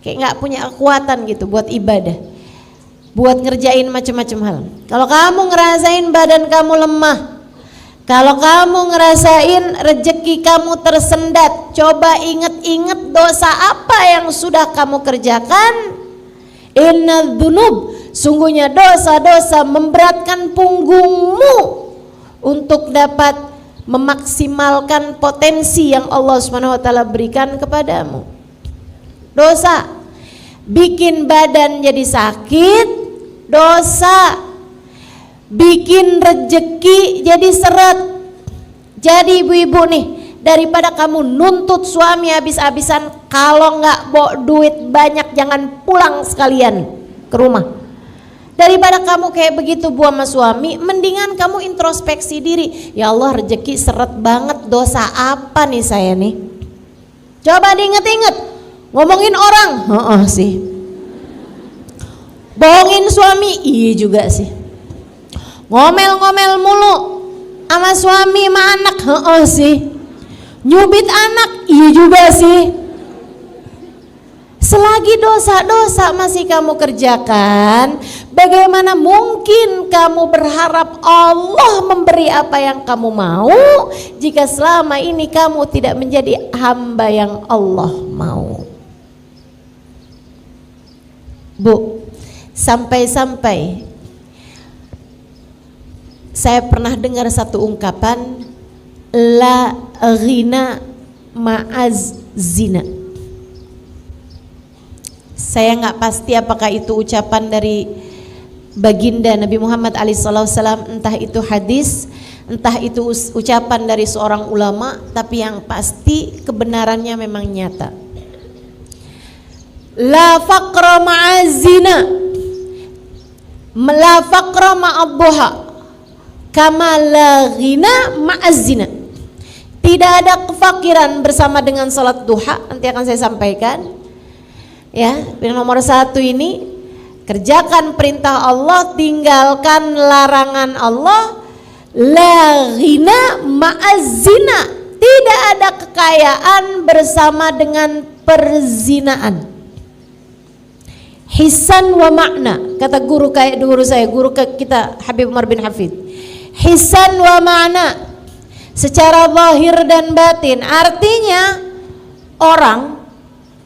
kayak nggak punya kekuatan gitu buat ibadah, buat ngerjain macam-macam hal. Kalau kamu ngerasain badan kamu lemah, kalau kamu ngerasain rezeki kamu tersendat, coba ingat-ingat dosa apa yang sudah kamu kerjakan. Innal dzunub, sungguhnya dosa-dosa memberatkan punggungmu untuk dapat memaksimalkan potensi yang Allah Subhanahu wa taala berikan kepadamu. Dosa bikin badan jadi sakit, dosa bikin rezeki jadi seret. Jadi ibu-ibu nih, daripada kamu nuntut suami habis-habisan. Kalau nggak bawa duit banyak jangan pulang sekalian ke rumah. Daripada kamu kayak begitu buat sama suami, mendingan kamu introspeksi diri. Ya Allah, rezeki seret banget, dosa apa nih saya nih? Coba diinget-inget. Ngomongin orang, sih. Bohongin suami, iya juga sih. Ngomel-ngomel mulu sama suami sama anak, sih. Nyubit anak, iya juga sih. Selagi dosa-dosa masih kamu kerjakan, bagaimana mungkin kamu berharap Allah memberi apa yang kamu mau jika selama ini kamu tidak menjadi hamba yang Allah mau? Bu, sampai-sampai saya pernah dengar satu ungkapan, la ghina ma'az zina. Saya nggak pasti apakah itu ucapan dari baginda Nabi Muhammad SAW, entah itu hadis, entah itu ucapan dari seorang ulama, tapi yang pasti kebenarannya memang nyata. La faqra ma'azina, la faqra ma'adduha, kama la ghina ma'azina. Tidak ada kefakiran bersama dengan salat duha, nanti akan saya sampaikan. Ya, yang nomor 1 ini, kerjakan perintah Allah, tinggalkan larangan Allah. La ghina ma'azina, tidak ada kekayaan bersama dengan perzinaan. Hisan wa makna, kata guru saya, guru kita Habib Umar bin Hafid. Hisan wa makna, secara zahir dan batin, artinya orang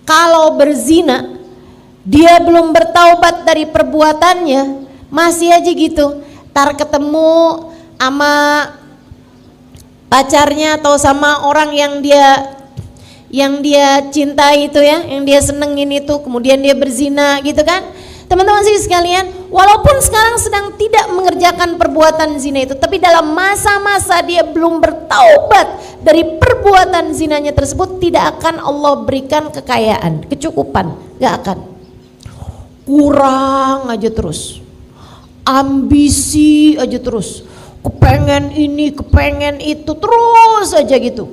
kalau berzina, dia belum bertaubat dari perbuatannya, masih aja gitu. Tar ketemu sama pacarnya atau sama orang yang dia cintai itu ya, yang dia senengin itu, kemudian dia berzina gitu kan. Teman-teman sih sekalian, walaupun sekarang sedang tidak mengerjakan perbuatan zina itu, tapi dalam masa-masa dia belum bertaubat dari perbuatan zinanya tersebut, tidak akan Allah berikan kekayaan, kecukupan, gak akan. Kurang aja terus, ambisi aja terus, kepengen ini, kepengen itu, terus aja gitu.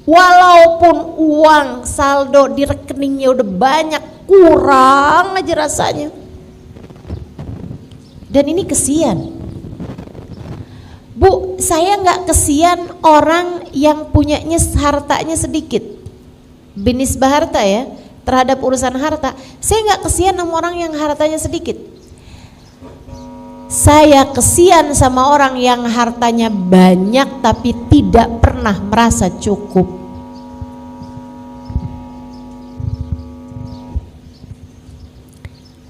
Walaupun uang saldo di rekeningnya udah banyak, kurang aja rasanya. Dan ini kesian. Bu, saya nggak kesian orang yang punyanya hartanya sedikit, binisbah harta ya, terhadap urusan harta. Saya nggak kesian sama orang yang hartanya sedikit. Saya kesian sama orang yang hartanya banyak tapi tidak pernah merasa cukup.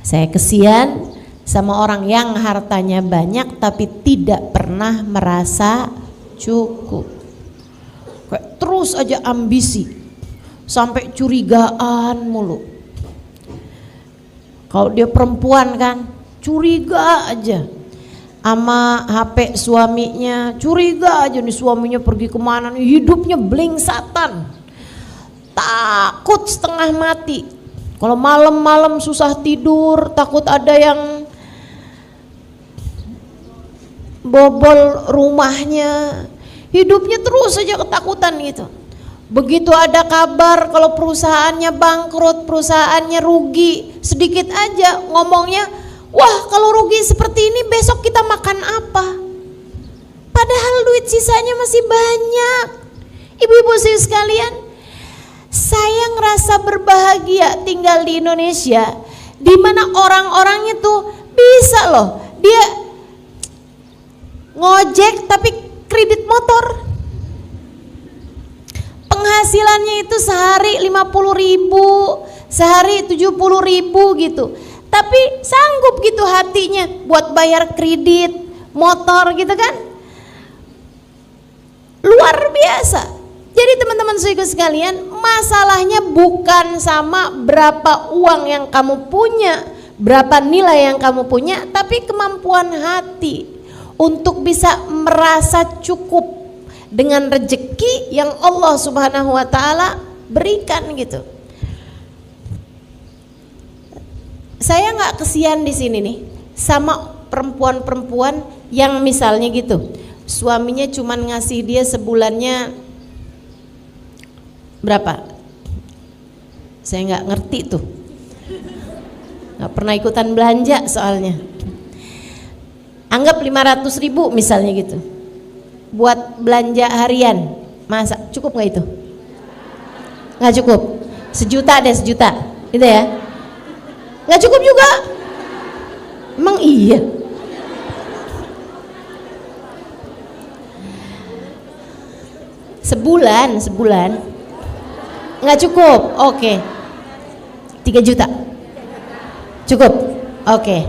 Saya kesian sama orang yang hartanya banyak tapi tidak pernah merasa cukup. Kayak terus aja ambisi, sampai curigaan mulu. Kalau dia perempuan kan, curiga aja sama HP suaminya, curiga aja nih suaminya pergi kemana nih, hidupnya blingsatan, takut setengah mati. Kalau malam-malam susah tidur, takut ada yang bobol rumahnya, hidupnya terus saja ketakutan gitu. Begitu ada kabar kalau perusahaannya bangkrut, perusahaannya rugi sedikit aja, ngomongnya, wah kalau rugi seperti ini besok kita makan apa? Padahal duit sisanya masih banyak. Ibu-ibu sekalian, saya ngerasa berbahagia tinggal di Indonesia, di mana orang-orangnya tuh bisa loh, dia ngojek tapi kredit motor, penghasilannya itu sehari 50.000, sehari 70.000 gitu, tapi sanggup gitu hatinya buat bayar kredit motor gitu kan, luar biasa. Jadi teman-teman saudara sekalian, masalahnya bukan sama berapa uang yang kamu punya, berapa nilai yang kamu punya, tapi kemampuan hati untuk bisa merasa cukup dengan rejeki yang Allah Subhanahu wa taala berikan gitu. Saya nggak kesian di sini nih sama perempuan-perempuan yang misalnya gitu, suaminya cuman ngasih dia sebulannya berapa? Saya nggak ngerti tuh, nggak pernah ikutan belanja soalnya. Anggap 500.000 misalnya gitu, buat belanja harian, masa cukup nggak itu? Nggak cukup. 1 juta deh, 1 juta, gitu ya? Nggak cukup juga. Emang iya? Sebulan nggak cukup. Oke. 3 juta cukup. Oke.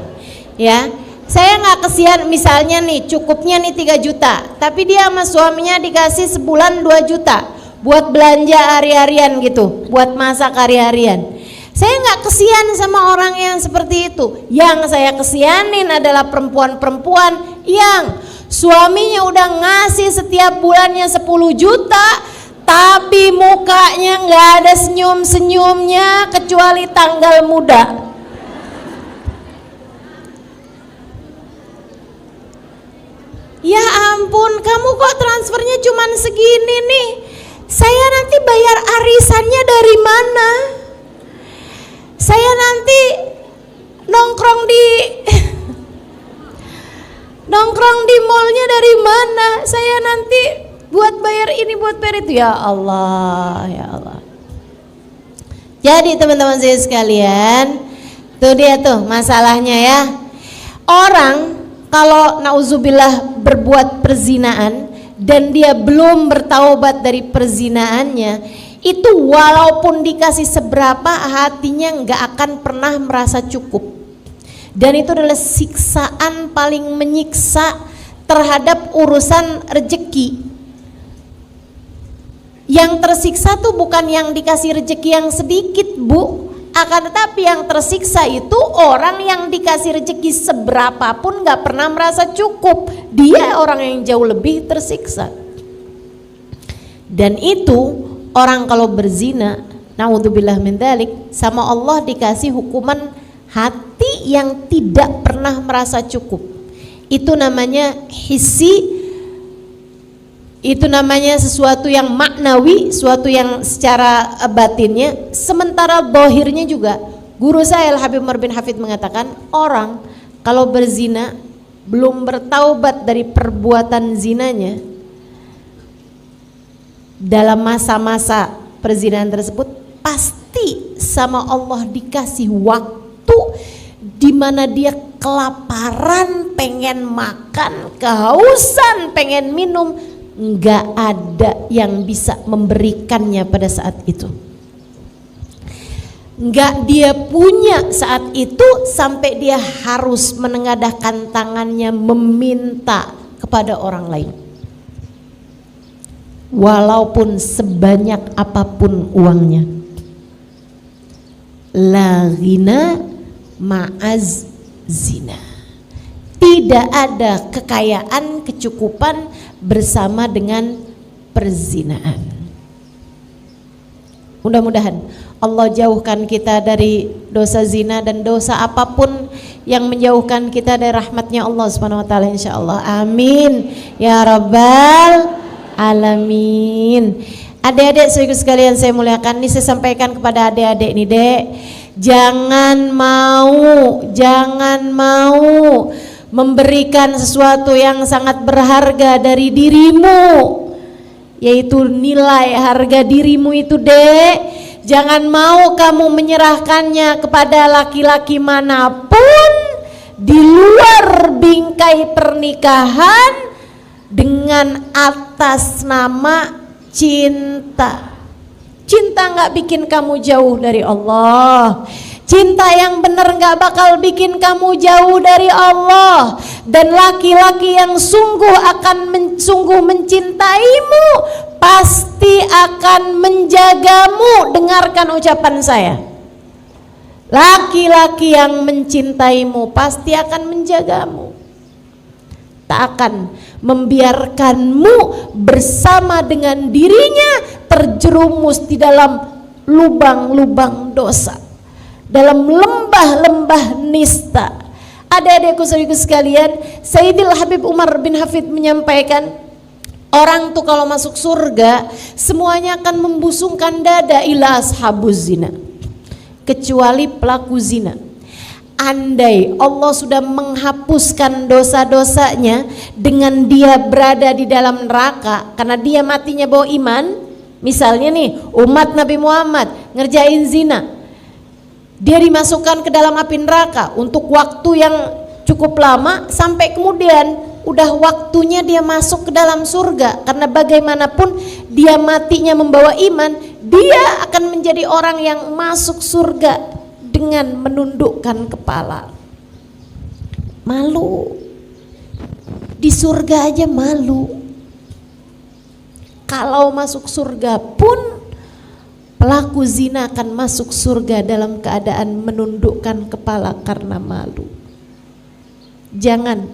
Ya, saya nggak kesian misalnya nih cukupnya nih 3 juta, tapi dia sama suaminya dikasih sebulan 2 juta buat belanja hari-harian gitu, buat masak hari-harian. Saya nggak kesian sama orang yang seperti itu. Yang saya kesianin adalah perempuan-perempuan yang suaminya udah ngasih setiap bulannya 10 juta, tapi mukanya nggak ada senyum-senyumnya kecuali tanggal muda. Ya ampun, kamu kok transfernya cuman segini nih? Saya nanti bayar arisannya dari mana? Saya nanti nongkrong di mallnya dari mana? Saya nanti buat bayar ini, buat bayar itu. Ya Allah, ya Allah. Jadi teman-teman saya sekalian, tuh dia tuh masalahnya ya. Orang kalau nauzubillah berbuat perzinaan dan dia belum bertaubat dari perzinaannya, itu walaupun dikasih seberapa hatinya nggak akan pernah merasa cukup. Dan itu adalah siksaan paling menyiksa terhadap urusan rejeki. Yang tersiksa tuh bukan yang dikasih rejeki yang sedikit, Bu, akan tetapi yang tersiksa itu orang yang dikasih rejeki seberapapun nggak pernah merasa cukup. Dia orang yang jauh lebih tersiksa. Dan itu orang kalau berzina, naudzubillah min dzalik, sama Allah dikasih hukuman hati yang tidak pernah merasa cukup. Itu namanya hissi, itu namanya sesuatu yang maknawi, sesuatu yang secara batinnya. Sementara zahirnya juga, guru saya Al-Habib Umar bin Hafid mengatakan, orang kalau berzina belum bertaubat dari perbuatan zinanya, dalam masa-masa perzinahan tersebut pasti sama Allah dikasih waktu di mana dia kelaparan, pengen makan, kehausan, pengen minum, nggak ada yang bisa memberikannya pada saat itu. Nggak dia punya saat itu sampai dia harus menengadahkan tangannya meminta kepada orang lain. Walaupun sebanyak apapun uangnya. La ghina ma'az zina. Tidak ada kekayaan, kecukupan bersama dengan perzinaan. Mudah-mudahan Allah jauhkan kita dari dosa zina dan dosa apapun yang menjauhkan kita dari rahmatnya Allah Subhanahu wa taala, insyaallah. Amin ya rabbal alamin. Adik-adik sekalian saya muliakan, ini saya sampaikan kepada adik-adik nih, Dek. Jangan mau memberikan sesuatu yang sangat berharga dari dirimu, yaitu nilai harga dirimu itu, Dek. Jangan mau kamu menyerahkannya kepada laki-laki manapun di luar bingkai pernikahan dengan atas nama cinta. Cinta nggak bikin kamu jauh dari Allah. Cinta yang benar nggak bakal bikin kamu jauh dari Allah. Dan laki-laki yang sungguh mencintaimu pasti akan menjagamu. Dengarkan ucapan saya. Laki-laki yang mencintaimu pasti akan menjagamu. tak akan membiarkanmu bersama dengan dirinya terjerumus di dalam lubang-lubang dosa, dalam lembah-lembah nista. Adik-adikku saudaraku sekalian, Sayyidil Habib Umar bin Hafid menyampaikan, orang tuh kalau masuk surga semuanya akan membusungkan dada ila ashabuz zina, kecuali pelaku zina. Andai Allah sudah menghapuskan dosa-dosanya dengan dia berada di dalam neraka karena dia matinya bawa iman, misalnya nih umat Nabi Muhammad ngerjain zina, dia dimasukkan ke dalam api neraka untuk waktu yang cukup lama sampai kemudian udah waktunya dia masuk ke dalam surga, karena bagaimanapun dia matinya membawa iman, dia akan menjadi orang yang masuk surga dengan menundukkan kepala. Malu di surga aja malu, kalau masuk surga pun pelaku zina akan masuk surga dalam keadaan menundukkan kepala karena malu. Jangan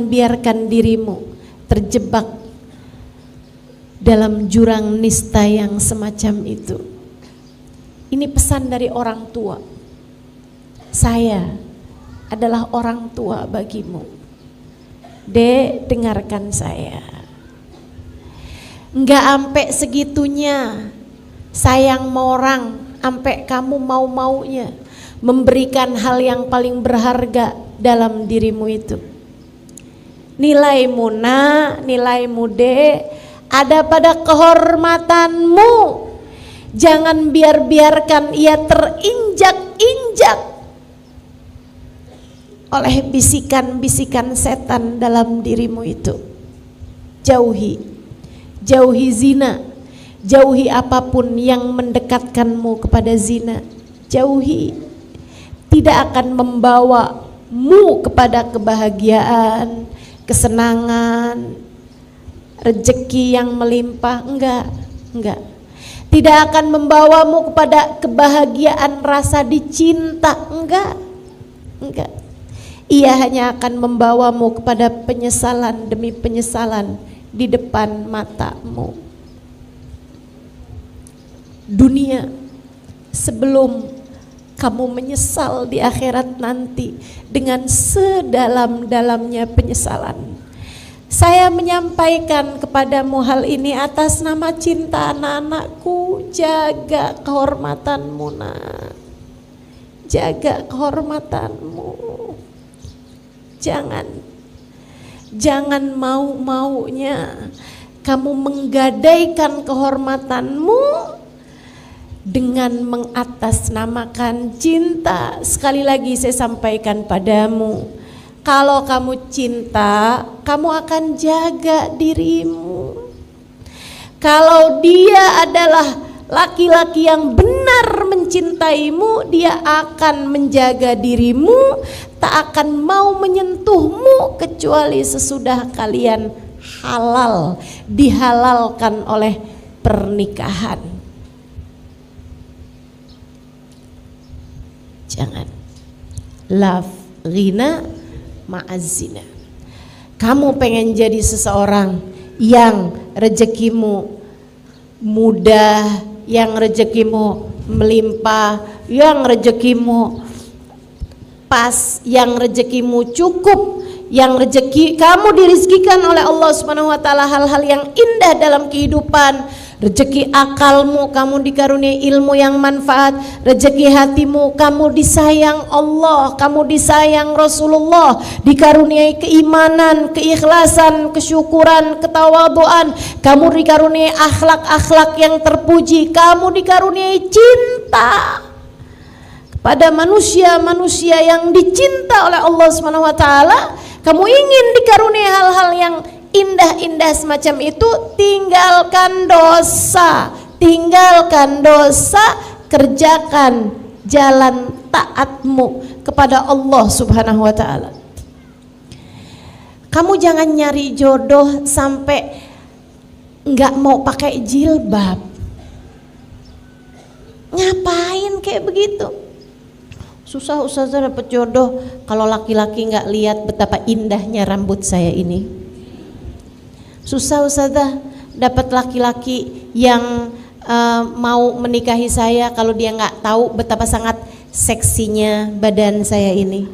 biarkan dirimu terjebak dalam jurang nista yang semacam itu. Ini pesan dari orang tua. Saya adalah orang tua bagimu. Dek, dengarkan saya. Enggak sampai segitunya sayang sama orang, sampai kamu mau-maunya memberikan hal yang paling berharga dalam dirimu itu. Nilaimu nak, nilaimu dek, ada pada kehormatanmu. Jangan biarkan ia terinjak-injak oleh bisikan-bisikan setan dalam dirimu itu. Jauhi zina, jauhi apapun yang mendekatkanmu kepada zina. Jauhi, tidak akan membawamu kepada kebahagiaan, kesenangan, rezeki yang melimpah. Enggak. Tidak akan membawamu kepada kebahagiaan rasa dicinta. Enggak. Ia hanya akan membawamu kepada penyesalan demi penyesalan di depan matamu. Dunia, sebelum kamu menyesal di akhirat nanti dengan sedalam-dalamnya penyesalan, saya menyampaikan kepadamu hal ini atas nama cinta anak-anakku. Jaga kehormatanmu nak, jaga kehormatanmu. Jangan mau-maunya kamu menggadaikan kehormatanmu dengan mengatasnamakan cinta. Sekali lagi saya sampaikan padamu, kalau kamu cinta, kamu akan jaga dirimu. Kalau dia adalah laki-laki yang benar mencintaimu, dia akan menjaga dirimu, tak akan mau menyentuhmu kecuali sesudah kalian halal, dihalalkan oleh pernikahan. Jangan love ghina ma'azina. Kamu pengen jadi seseorang yang rezekimu mudah, yang rezekimu melimpah, yang rezekimu pas, yang rezekimu cukup, yang rezeki kamu dirizkikan oleh Allah Subhanahu wa taala hal-hal yang indah dalam kehidupan. Rezeki akalmu, kamu dikaruniai ilmu yang manfaat. Rezeki hatimu, kamu disayang Allah, kamu disayang Rasulullah, dikaruniai keimanan, keikhlasan, kesyukuran, ketawaduan. Kamu dikaruniai akhlak-akhlak yang terpuji. Kamu dikaruniai cinta kepada manusia-manusia yang dicinta oleh Allah Subhanahu wa taala. Kamu ingin dikaruniai hal-hal yang indah-indah semacam itu, tinggalkan dosa, kerjakan jalan taatmu kepada Allah Subhanahu wa taala. Kamu jangan nyari jodoh sampai enggak mau pakai jilbab. Ngapain kayak begitu? Susah ustazah dapat jodoh kalau laki-laki nggak lihat betapa indahnya rambut saya ini. Susah ustazah dapat laki-laki yang mau menikahi saya kalau dia nggak tahu betapa sangat seksinya badan saya ini.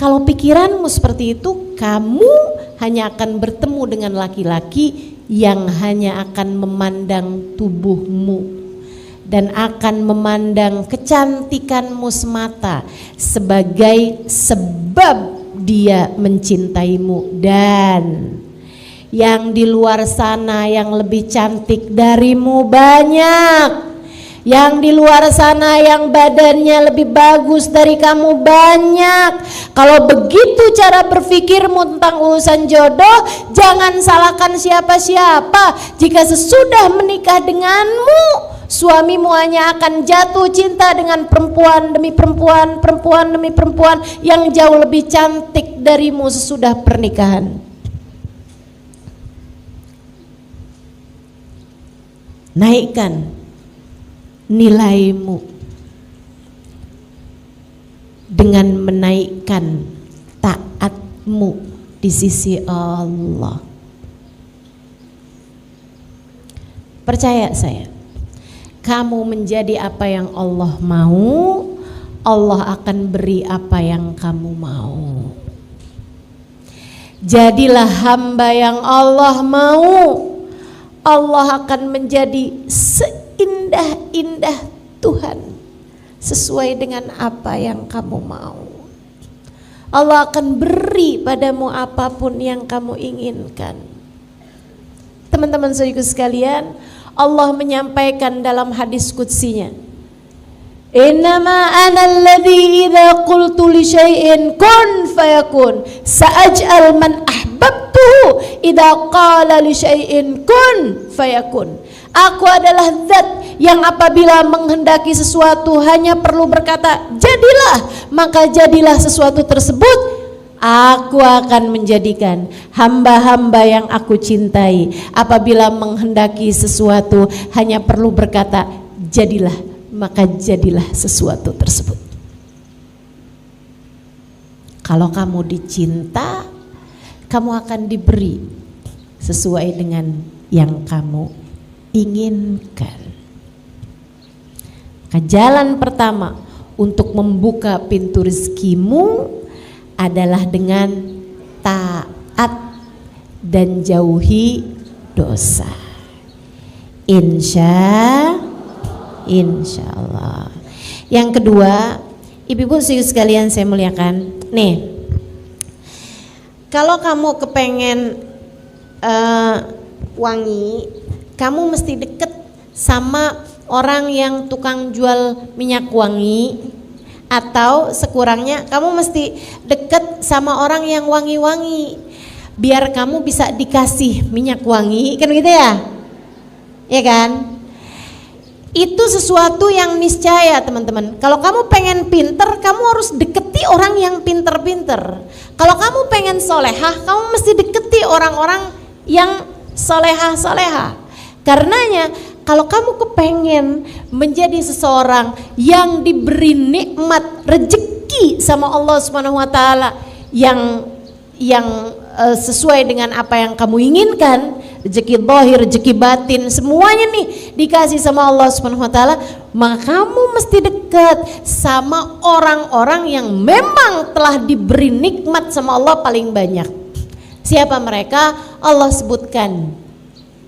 Kalau pikiranmu seperti itu, kamu hanya akan bertemu dengan laki-laki yang hanya akan memandang tubuhmu dan akan memandang kecantikanmu semata sebagai sebab dia mencintaimu. Dan yang di luar sana yang lebih cantik darimu banyak, yang di luar sana yang badannya lebih bagus dari kamu banyak. Kalau begitu cara berpikirmu tentang urusan jodoh, jangan salahkan siapa-siapa. Jika sesudah menikah denganmu, suamimu hanya akan jatuh cinta dengan perempuan demi perempuan, perempuan demi perempuan yang jauh lebih cantik darimu sesudah pernikahan. Naikkan nilaimu dengan menaikkan taatmu di sisi Allah. Percaya saya, kamu menjadi apa yang Allah mau, Allah akan beri apa yang kamu mau. Jadilah hamba yang Allah mau, Allah akan menjadi seindah-indah Tuhan sesuai dengan apa yang kamu mau. Allah akan beri padamu apapun yang kamu inginkan. Teman-teman saudaraku sekalian, Allah menyampaikan dalam hadis qudsinya, innama ana alladhi idza qultu li syai'in kun fayakun sa'aj'al man ahbabtuhu idza qala li syai'in kun fayakun. Aku adalah zat yang apabila menghendaki sesuatu hanya perlu berkata jadilah, maka jadilah sesuatu tersebut. Aku akan menjadikan hamba-hamba yang aku cintai apabila menghendaki sesuatu hanya perlu berkata jadilah, maka jadilah sesuatu tersebut. Kalau kamu dicinta, kamu akan diberi sesuai dengan yang kamu inginkan. Jalan pertama untuk membuka pintu rezekimu adalah dengan taat dan jauhi dosa. Insya Allah. Yang kedua, ibu-ibu sekalian saya muliakan, nih, kalau kamu kepengen wangi, kamu mesti deket sama orang yang tukang jual minyak wangi. Atau sekurangnya kamu mesti deket sama orang yang wangi-wangi, biar kamu bisa dikasih minyak wangi, kan gitu ya? Ya kan? Itu sesuatu yang niscaya teman-teman. Kalau kamu pengen pinter, kamu harus deketi orang yang pinter-pinter. Kalau kamu pengen solehah, kamu mesti deketi orang-orang yang solehah-solehah. Karenanya kalau kamu kepengen menjadi seseorang yang diberi nikmat rezeki sama Allah Subhanahu wa taala yang sesuai dengan apa yang kamu inginkan, rezeki zahir, rezeki batin, semuanya nih dikasih sama Allah Subhanahu wa taala, maka kamu mesti dekat sama orang-orang yang memang telah diberi nikmat sama Allah paling banyak. Siapa mereka? Allah sebutkan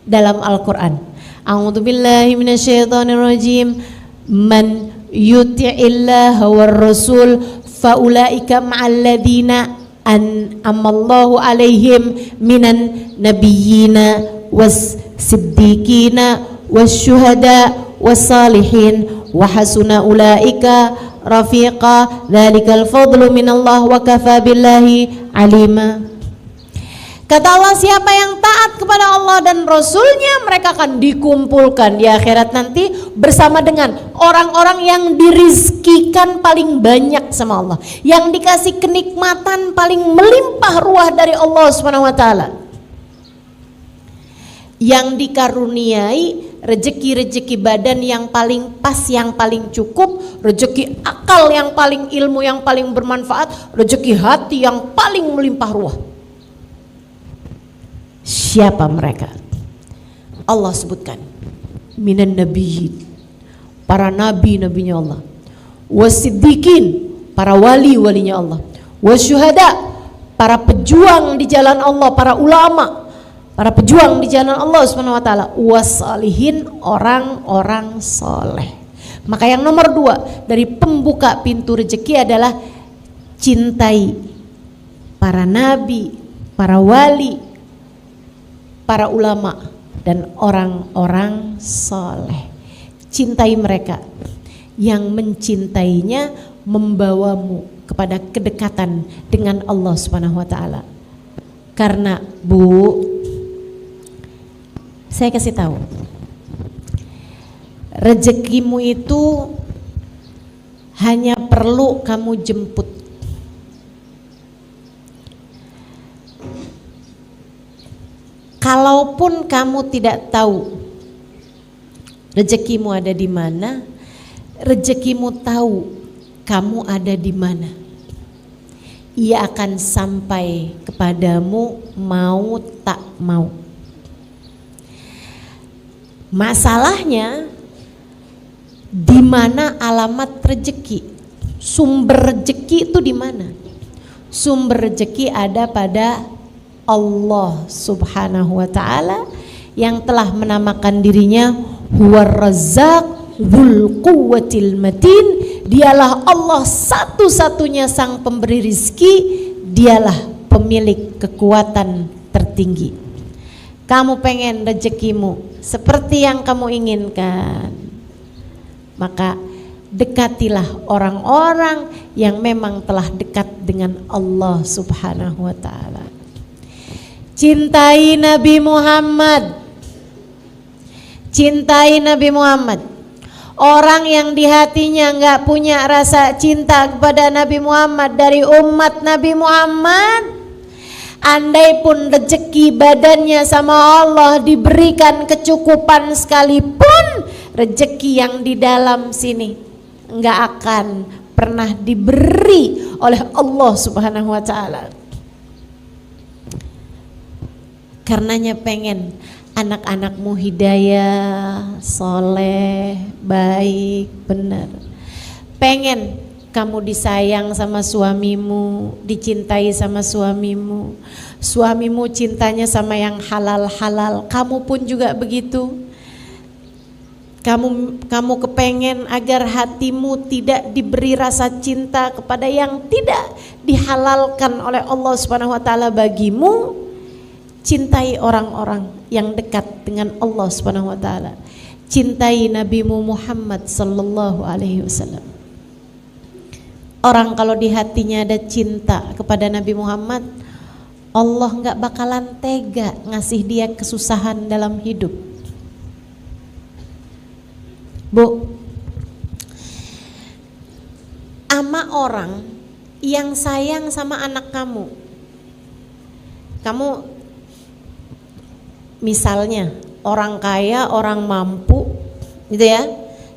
dalam Al-Qur'an. A'udzu billahi minasyaitonir rajim. Man yuti'illaha war rasul faulaika ma'al ladzina an'amallahu alaihim minan nabiyyina was siddiqina was syuhada was salihin wa hasuna ulaika rafiqa dzalikal fadlu minallah wa kafa billahi alima. Kata Allah, siapa yang taat kepada Allah dan Rasulnya, mereka akan dikumpulkan di akhirat nanti bersama dengan orang-orang yang dirizkikan paling banyak sama Allah, yang dikasih kenikmatan paling melimpah ruah dari Allah Subhanahu wa taala, yang dikaruniai rezeki badan yang paling pas, yang paling cukup, rezeki akal yang paling ilmu yang paling bermanfaat, rezeki hati yang paling melimpah ruah. Siapa mereka? Allah sebutkan, minan nabiyyin, para nabi-nabinya Allah, wasiddiqin, para wali-walinya Allah, wasyuhada, para pejuang di jalan Allah, para ulama, para pejuang di jalan Allah Subhanahu wa taala, wasalihin, orang-orang soleh. Maka yang nomor 2 dari pembuka pintu rezeki adalah cintai para nabi, para wali, para ulama dan orang-orang soleh. Cintai mereka. Yang mencintainya membawamu kepada kedekatan dengan Allah Subhanahu wa taala. Karena Bu, saya kasih tahu, rezekimu itu hanya perlu kamu jemput. Kalaupun kamu tidak tahu rezekimu ada di mana, rezekimu tahu kamu ada di mana. Ia akan sampai kepadamu mau tak mau. Masalahnya di mana alamat rezeki? Sumber rezeki itu di mana? Sumber rezeki ada pada Allah Subhanahu wa taala yang telah menamakan dirinya Huwar Razzaq Dzul Quwwatil Matin. Dialah Allah satu-satunya sang pemberi rizki, dialah pemilik kekuatan tertinggi. Kamu pengen rezekimu seperti yang kamu inginkan, maka dekatilah orang-orang yang memang telah dekat dengan Allah Subhanahu wa taala. Cintai Nabi Muhammad. Cintai Nabi Muhammad. Orang yang di hatinya enggak punya rasa cinta kepada Nabi Muhammad dari umat Nabi Muhammad, andai pun rezeki badannya sama Allah diberikan kecukupan sekalipun, rezeki yang di dalam sini enggak akan pernah diberi oleh Allah Subhanahu wa taala. Karenanya pengen anak-anakmu hidayah, soleh, baik, benar. Pengen kamu disayang sama suamimu, dicintai sama suamimu, suamimu cintanya sama yang halal-halal, kamu pun juga begitu. Kamu kepengen agar hatimu tidak diberi rasa cinta kepada yang tidak dihalalkan oleh Allah Subhanahu wa taala bagimu. Cintai orang-orang yang dekat dengan Allah Subhanahu wa taala. Cintai Nabimu Muhammad sallallahu alaihi wasallam. Orang kalau di hatinya ada cinta kepada Nabi Muhammad, Allah enggak bakalan tega ngasih dia kesusahan dalam hidup. Bu, ama orang yang sayang sama anak kamu, misalnya orang kaya, orang mampu gitu ya,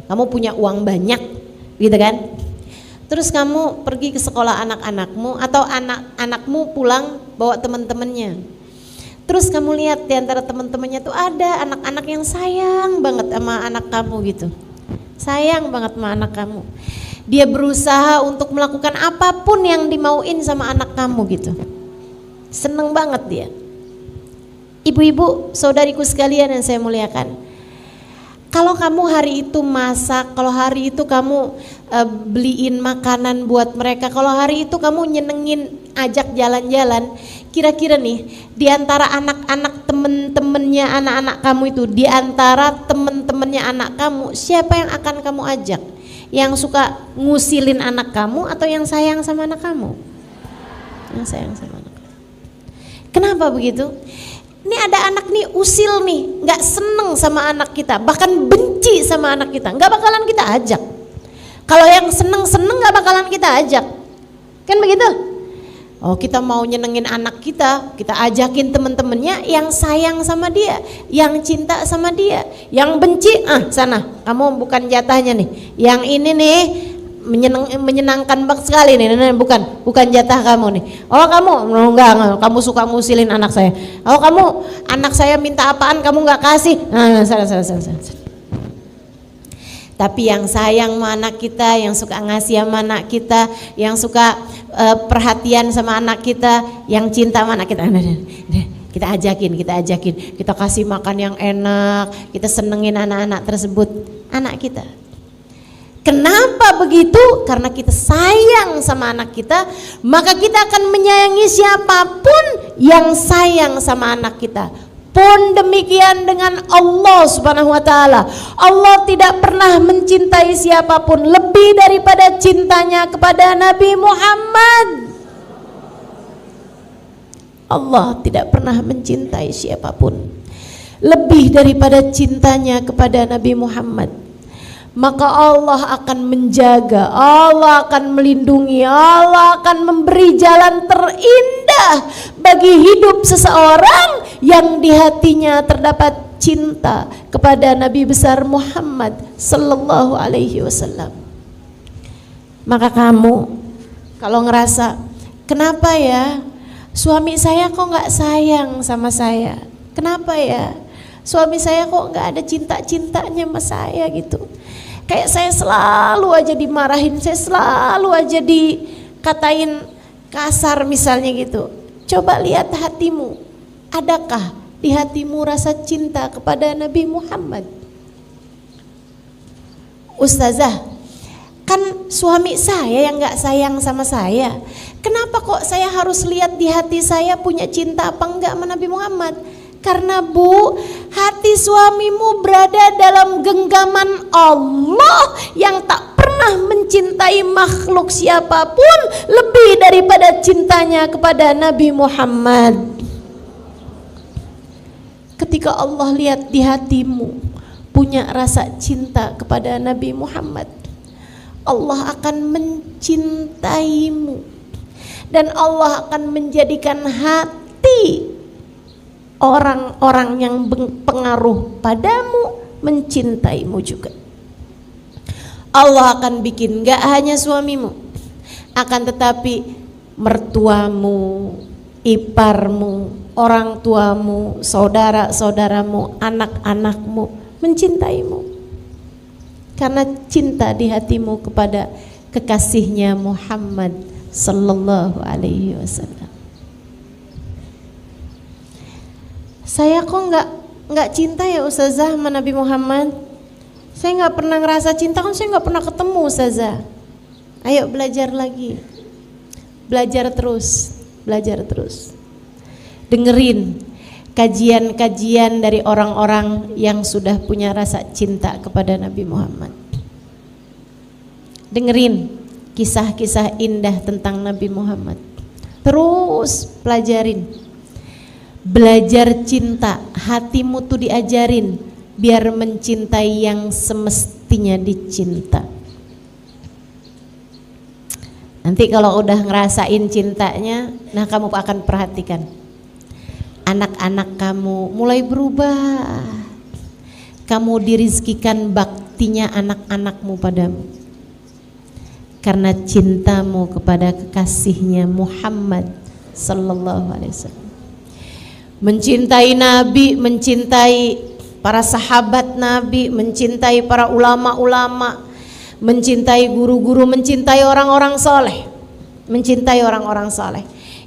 kamu punya uang banyak gitu kan, terus kamu pergi ke sekolah anak-anakmu atau anak-anakmu pulang bawa teman-temannya, terus kamu lihat di antara teman-temannya tuh ada anak-anak yang sayang banget sama anak kamu gitu, sayang banget sama anak kamu, dia berusaha untuk melakukan apapun yang dimauin sama anak kamu gitu, seneng banget dia. Ibu-ibu, saudariku sekalian yang saya muliakan, kalau kamu hari itu masak, kalau hari itu kamu beliin makanan buat mereka, kalau hari itu kamu nyenengin, ajak jalan-jalan, kira-kira nih di antara anak-anak temen-temennya anak-anak kamu itu, di antara temen-temennya anak kamu, siapa yang akan kamu ajak? Yang suka ngusilin anak kamu atau yang sayang sama anak kamu? Yang sayang sama anak kamu. Kenapa begitu? Ini ada anak nih usil nih, nggak seneng sama anak kita, bahkan benci sama anak kita, nggak bakalan kita ajak. Kalau yang seneng nggak bakalan kita ajak, kan begitu? Oh, kita mau nyenengin anak kita ajakin teman-temannya yang sayang sama dia, yang cinta sama dia. Yang benci, sana, kamu bukan jatahnya nih. Yang ini nih menyenangkan banget sekali nih, bukan jatah kamu nih. Oh, kamu enggak, kamu suka ngusilin anak saya. Oh, kamu anak saya minta apaan kamu nggak kasih. Salah. Tapi yang sayang sama anak kita, yang suka ngasih sama anak kita, yang suka perhatian sama anak kita, yang cinta sama anak kita, kita ajakin, kita kasih makan yang enak, kita senengin anak-anak tersebut, anak kita. Kenapa begitu? Karena kita sayang sama anak kita, maka kita akan menyayangi siapapun yang sayang sama anak kita. Pun demikian dengan Allah Subhanahu wa taala. Allah tidak pernah mencintai siapapun lebih daripada cintanya kepada Nabi Muhammad. Allah tidak pernah mencintai siapapun lebih daripada cintanya kepada Nabi Muhammad. Maka Allah akan menjaga, Allah akan melindungi, Allah akan memberi jalan terindah bagi hidup seseorang yang di hatinya terdapat cinta kepada Nabi besar Muhammad sallallahu alaihi wasallam. Maka kamu kalau ngerasa, kenapa ya suami saya kok nggak sayang sama saya? Kenapa ya suami saya kok nggak ada cinta-cintanya sama saya gitu? Kayak saya selalu aja dimarahin, saya selalu aja dikatain kasar misalnya gitu. Coba lihat hatimu, adakah di hatimu rasa cinta kepada Nabi Muhammad? Ustazah, kan suami saya yang gak sayang sama saya. Kenapa kok saya harus lihat di hati saya punya cinta apa enggak sama Nabi Muhammad? Karena Bu, hati suamimu berada dalam genggaman Allah yang tak pernah mencintai makhluk siapapun lebih daripada cintanya kepada Nabi Muhammad. Ketika Allah lihat di hatimu punya rasa cinta kepada Nabi Muhammad, Allah akan mencintaimu dan Allah akan menjadikan hati orang-orang yang berpengaruh padamu mencintaimu juga. Allah akan bikin gak hanya suamimu, akan tetapi mertuamu, iparmu, orang tuamu, saudara-saudaramu, anak-anakmu mencintaimu karena cinta di hatimu kepada kekasihnya Muhammad sallallahu alaihi wasallam. Saya kok nggak cinta ya Ustazah sama Nabi Muhammad. Saya nggak pernah ngerasa cinta, kan saya nggak pernah ketemu Ustazah. Ayo belajar lagi, belajar terus. Dengerin kajian-kajian dari orang-orang yang sudah punya rasa cinta kepada Nabi Muhammad. Dengerin kisah-kisah indah tentang Nabi Muhammad. Terus pelajarin. Belajar cinta, hatimu tuh diajarin biar mencintai yang semestinya dicinta. Nanti kalau udah ngerasain cintanya, nah kamu akan perhatikan anak-anak kamu mulai berubah. Kamu dirizkikan baktinya anak-anakmu padamu karena cintamu kepada kekasihnya Muhammad sallallahu alaihi wasallam. Mencintai Nabi, mencintai para sahabat Nabi, mencintai para ulama-ulama, mencintai guru-guru, mencintai orang-orang soleh,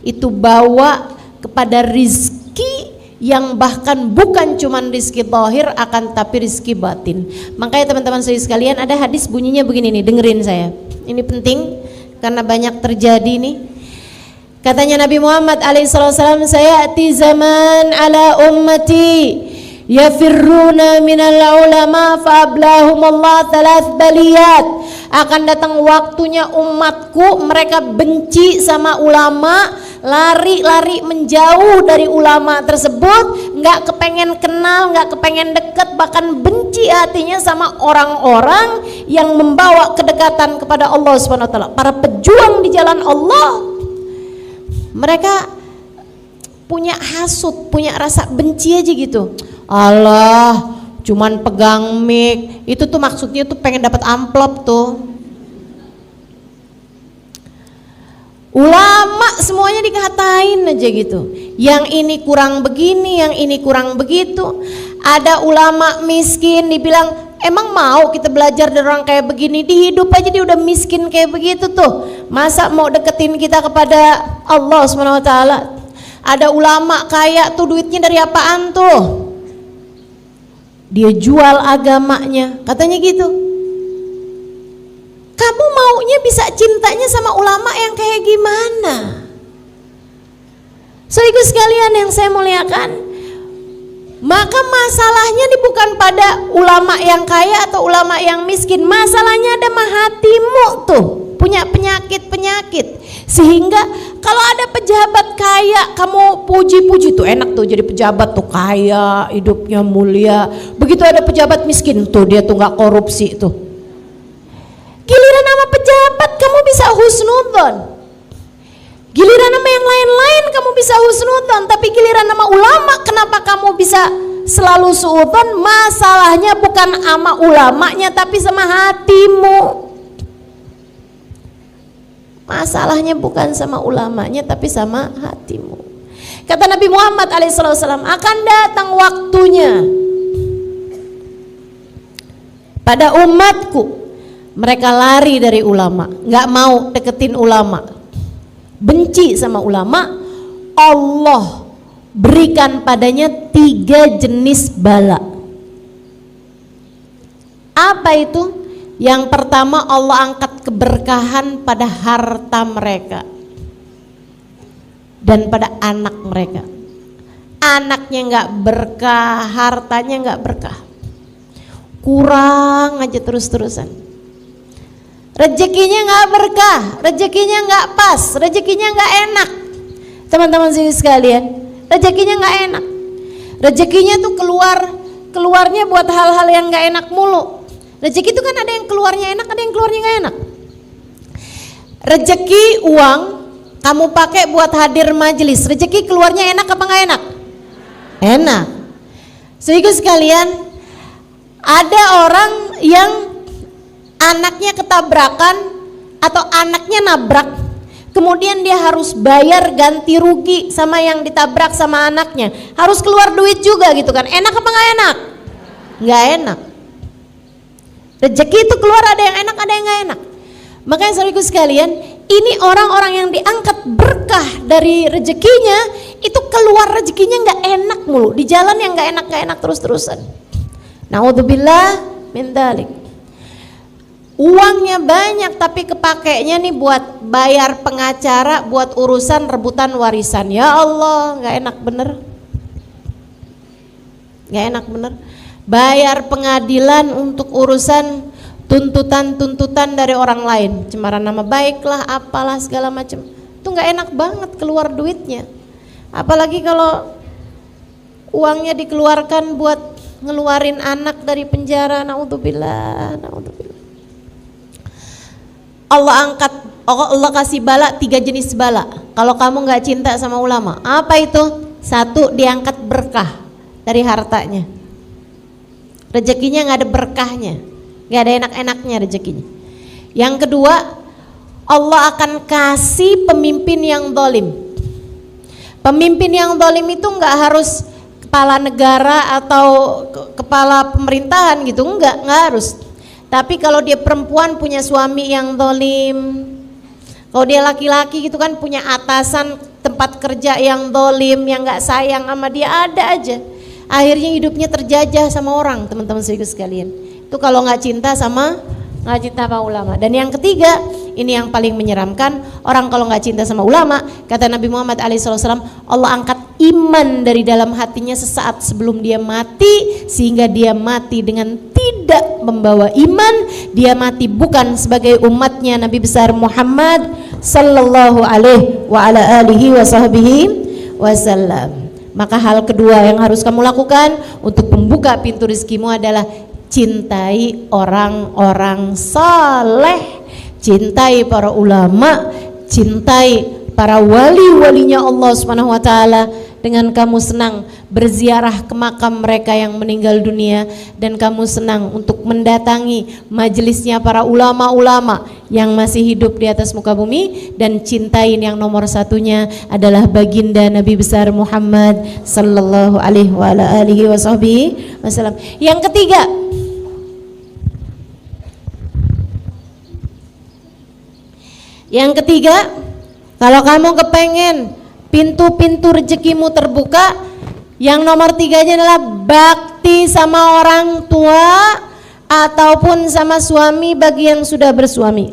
itu bawa kepada rizki yang bahkan bukan cuman rizki zahir, akan tapi rizki batin. Makanya teman-teman sekalian, ada hadis bunyinya begini nih, dengerin saya, ini penting karena banyak terjadi nih. Katanya Nabi Muhammad alaihissalam, sayati zaman ala ummati yafirruna minal ulama fa'ablahumullah thalath baliyat. Akan datang waktunya umatku mereka benci sama ulama, lari-lari menjauh dari ulama tersebut, nggak kepengen kenal, nggak kepengen deket, bahkan benci hatinya sama orang-orang yang membawa kedekatan kepada Allah Subhanahu wa taala, para pejuang di jalan Allah. mereka punya hasut, punya rasa benci aja gitu. Allah, cuman pegang mic, itu tuh maksudnya tuh pengen dapat amplop tuh. Ulama semuanya dikatain aja gitu. Yang ini kurang begini, yang ini kurang begitu. Ada ulama miskin dibilang, emang mau kita belajar dari orang kayak begini? Di hidup aja dia udah miskin kayak begitu tuh. Masa mau deketin kita kepada Allah SWT? Ada ulama kaya tuh, duitnya dari apaan tuh? Dia jual agamanya, katanya gitu. Kamu maunya bisa cintanya sama ulama yang kayak gimana? Saudaraku sekalian yang saya muliakan, maka masalahnya ini bukan pada ulama yang kaya atau ulama yang miskin. Masalahnya ada mah hatimu tuh, punya penyakit-penyakit. Sehingga kalau ada pejabat kaya, kamu puji-puji tuh, enak tuh jadi pejabat tuh, kaya, hidupnya mulia. Begitu ada pejabat miskin tuh, dia tuh gak korupsi tuh. Giliran nama pejabat kamu bisa husnudzon, giliran nama yang lain-lain kamu bisa husnudzon, tapi giliran nama ulama kenapa kamu bisa selalu suudzon? Masalahnya bukan sama ulamanya tapi sama hatimu. Masalahnya bukan sama ulamanya tapi sama hatimu. Kata Nabi Muhammad alaihissalam, akan datang waktunya pada umatku, mereka lari dari ulama, gak mau deketin ulama, benci sama ulama. Allah berikan padanya 3 jenis bala. Apa itu? Yang pertama, Allah angkat keberkahan pada harta mereka dan pada anak mereka. Anaknya gak berkah, hartanya gak berkah, kurang aja terus-terusan. Rezekinya gak berkah, rezekinya gak pas, rezekinya gak enak. Teman-teman sekalian, rezekinya gak enak. Rezekinya tuh keluarnya buat hal-hal yang gak enak mulu. Rezeki itu kan ada yang keluarnya enak, ada yang keluarnya gak enak. Rezeki uang kamu pakai buat hadir majelis, rezeki keluarnya enak apa gak enak? Enak. Sehingga sekalian, ada orang yang anaknya ketabrakan atau anaknya nabrak, kemudian dia harus bayar ganti rugi sama yang ditabrak sama anaknya, harus keluar duit juga gitu kan. Enak apa gak enak? Gak enak. Rezeki itu keluar ada yang enak, ada yang gak enak. Makanya saudaraku sekalian, ini orang-orang yang diangkat berkah dari rezekinya, itu keluar rezekinya gak enak mulu, di jalan yang gak enak terus-terusan. Naudzubillah min dzalik. Uangnya banyak tapi kepakainya nih buat bayar pengacara, buat urusan rebutan warisan. Ya Allah, gak enak bener. Gak enak bener. Bayar pengadilan untuk urusan tuntutan dari orang lain, cemaran nama baik lah, apalah segala macam. Itu nggak enak banget keluar duitnya. Apalagi kalau uangnya dikeluarkan buat ngeluarin anak dari penjara. Naudzubillah, naudzubillah. Allah kasih bala, 3 jenis bala. Kalau kamu nggak cinta sama ulama, apa itu? 1, diangkat berkah dari hartanya. Rezekinya nggak ada berkahnya, nggak ada enak-enaknya rezekinya. Yang kedua, Allah akan kasih pemimpin yang zalim. Pemimpin yang zalim itu nggak harus kepala negara atau kepala pemerintahan gitu, nggak harus. Tapi kalau dia perempuan punya suami yang zalim, kalau dia laki-laki gitu kan punya atasan tempat kerja yang zalim, yang nggak sayang sama dia, ada aja. Akhirnya hidupnya terjajah sama orang, teman-teman sekalian. Itu kalau nggak cinta sama ulama. Dan yang ketiga, ini yang paling menyeramkan, orang kalau nggak cinta sama ulama, kata Nabi Muhammad alaihissalam, Allah angkat iman dari dalam hatinya sesaat sebelum dia mati, sehingga dia mati dengan tidak membawa iman. Dia mati bukan sebagai umatnya Nabi besar Muhammad sallallahu alaihi wa ala alihi wa sahbihi wasallam. Maka hal kedua yang harus kamu lakukan untuk membuka pintu rezekimu adalah cintai orang-orang saleh, cintai para ulama, cintai para wali-walinya Allah Subhanahu wa taala, dengan kamu senang berziarah ke makam mereka yang meninggal dunia, dan kamu senang untuk mendatangi majelisnya para ulama-ulama yang masih hidup di atas muka bumi, dan cintain yang nomor satunya adalah baginda Nabi besar Muhammad sallallahu alaihi wasallam. Yang ketiga, kalau kamu kepengen pintu-pintu rezekimu terbuka, yang nomor 3-nya adalah bakti sama orang tua ataupun sama suami bagi yang sudah bersuami.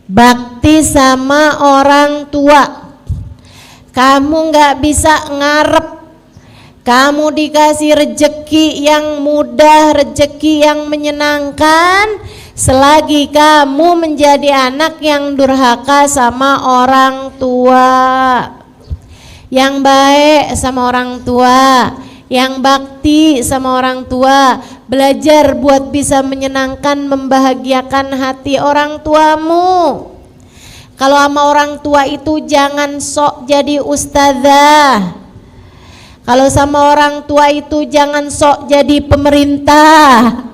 Bakti sama orang tua. Kamu nggak bisa ngarep kamu dikasih rezeki yang mudah, rezeki yang menyenangkan, selagi kamu menjadi anak yang durhaka sama orang tua. Yang baik sama orang tua, yang bakti sama orang tua. Belajar buat bisa menyenangkan, membahagiakan hati orang tuamu. Kalau sama orang tua itu jangan sok jadi ustazah. Kalau sama orang tua itu jangan sok jadi pemerintah.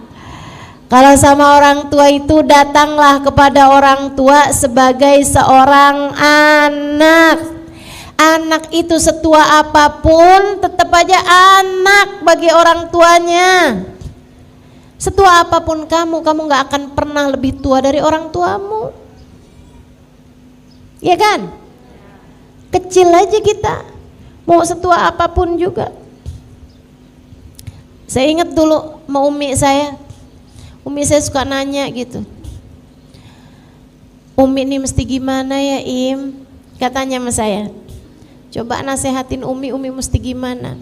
Kalau sama orang tua itu datanglah kepada orang tua sebagai seorang anak. Anak itu setua apapun tetap aja anak bagi orang tuanya. Setua apapun kamu gak akan pernah lebih tua dari orang tuamu. Ya kan? Kecil aja kita, mau setua apapun juga. Saya ingat dulu sama umi saya suka nanya gitu, Umi ini mesti gimana ya Im? Katanya sama saya, coba nasehatin Umi mesti gimana?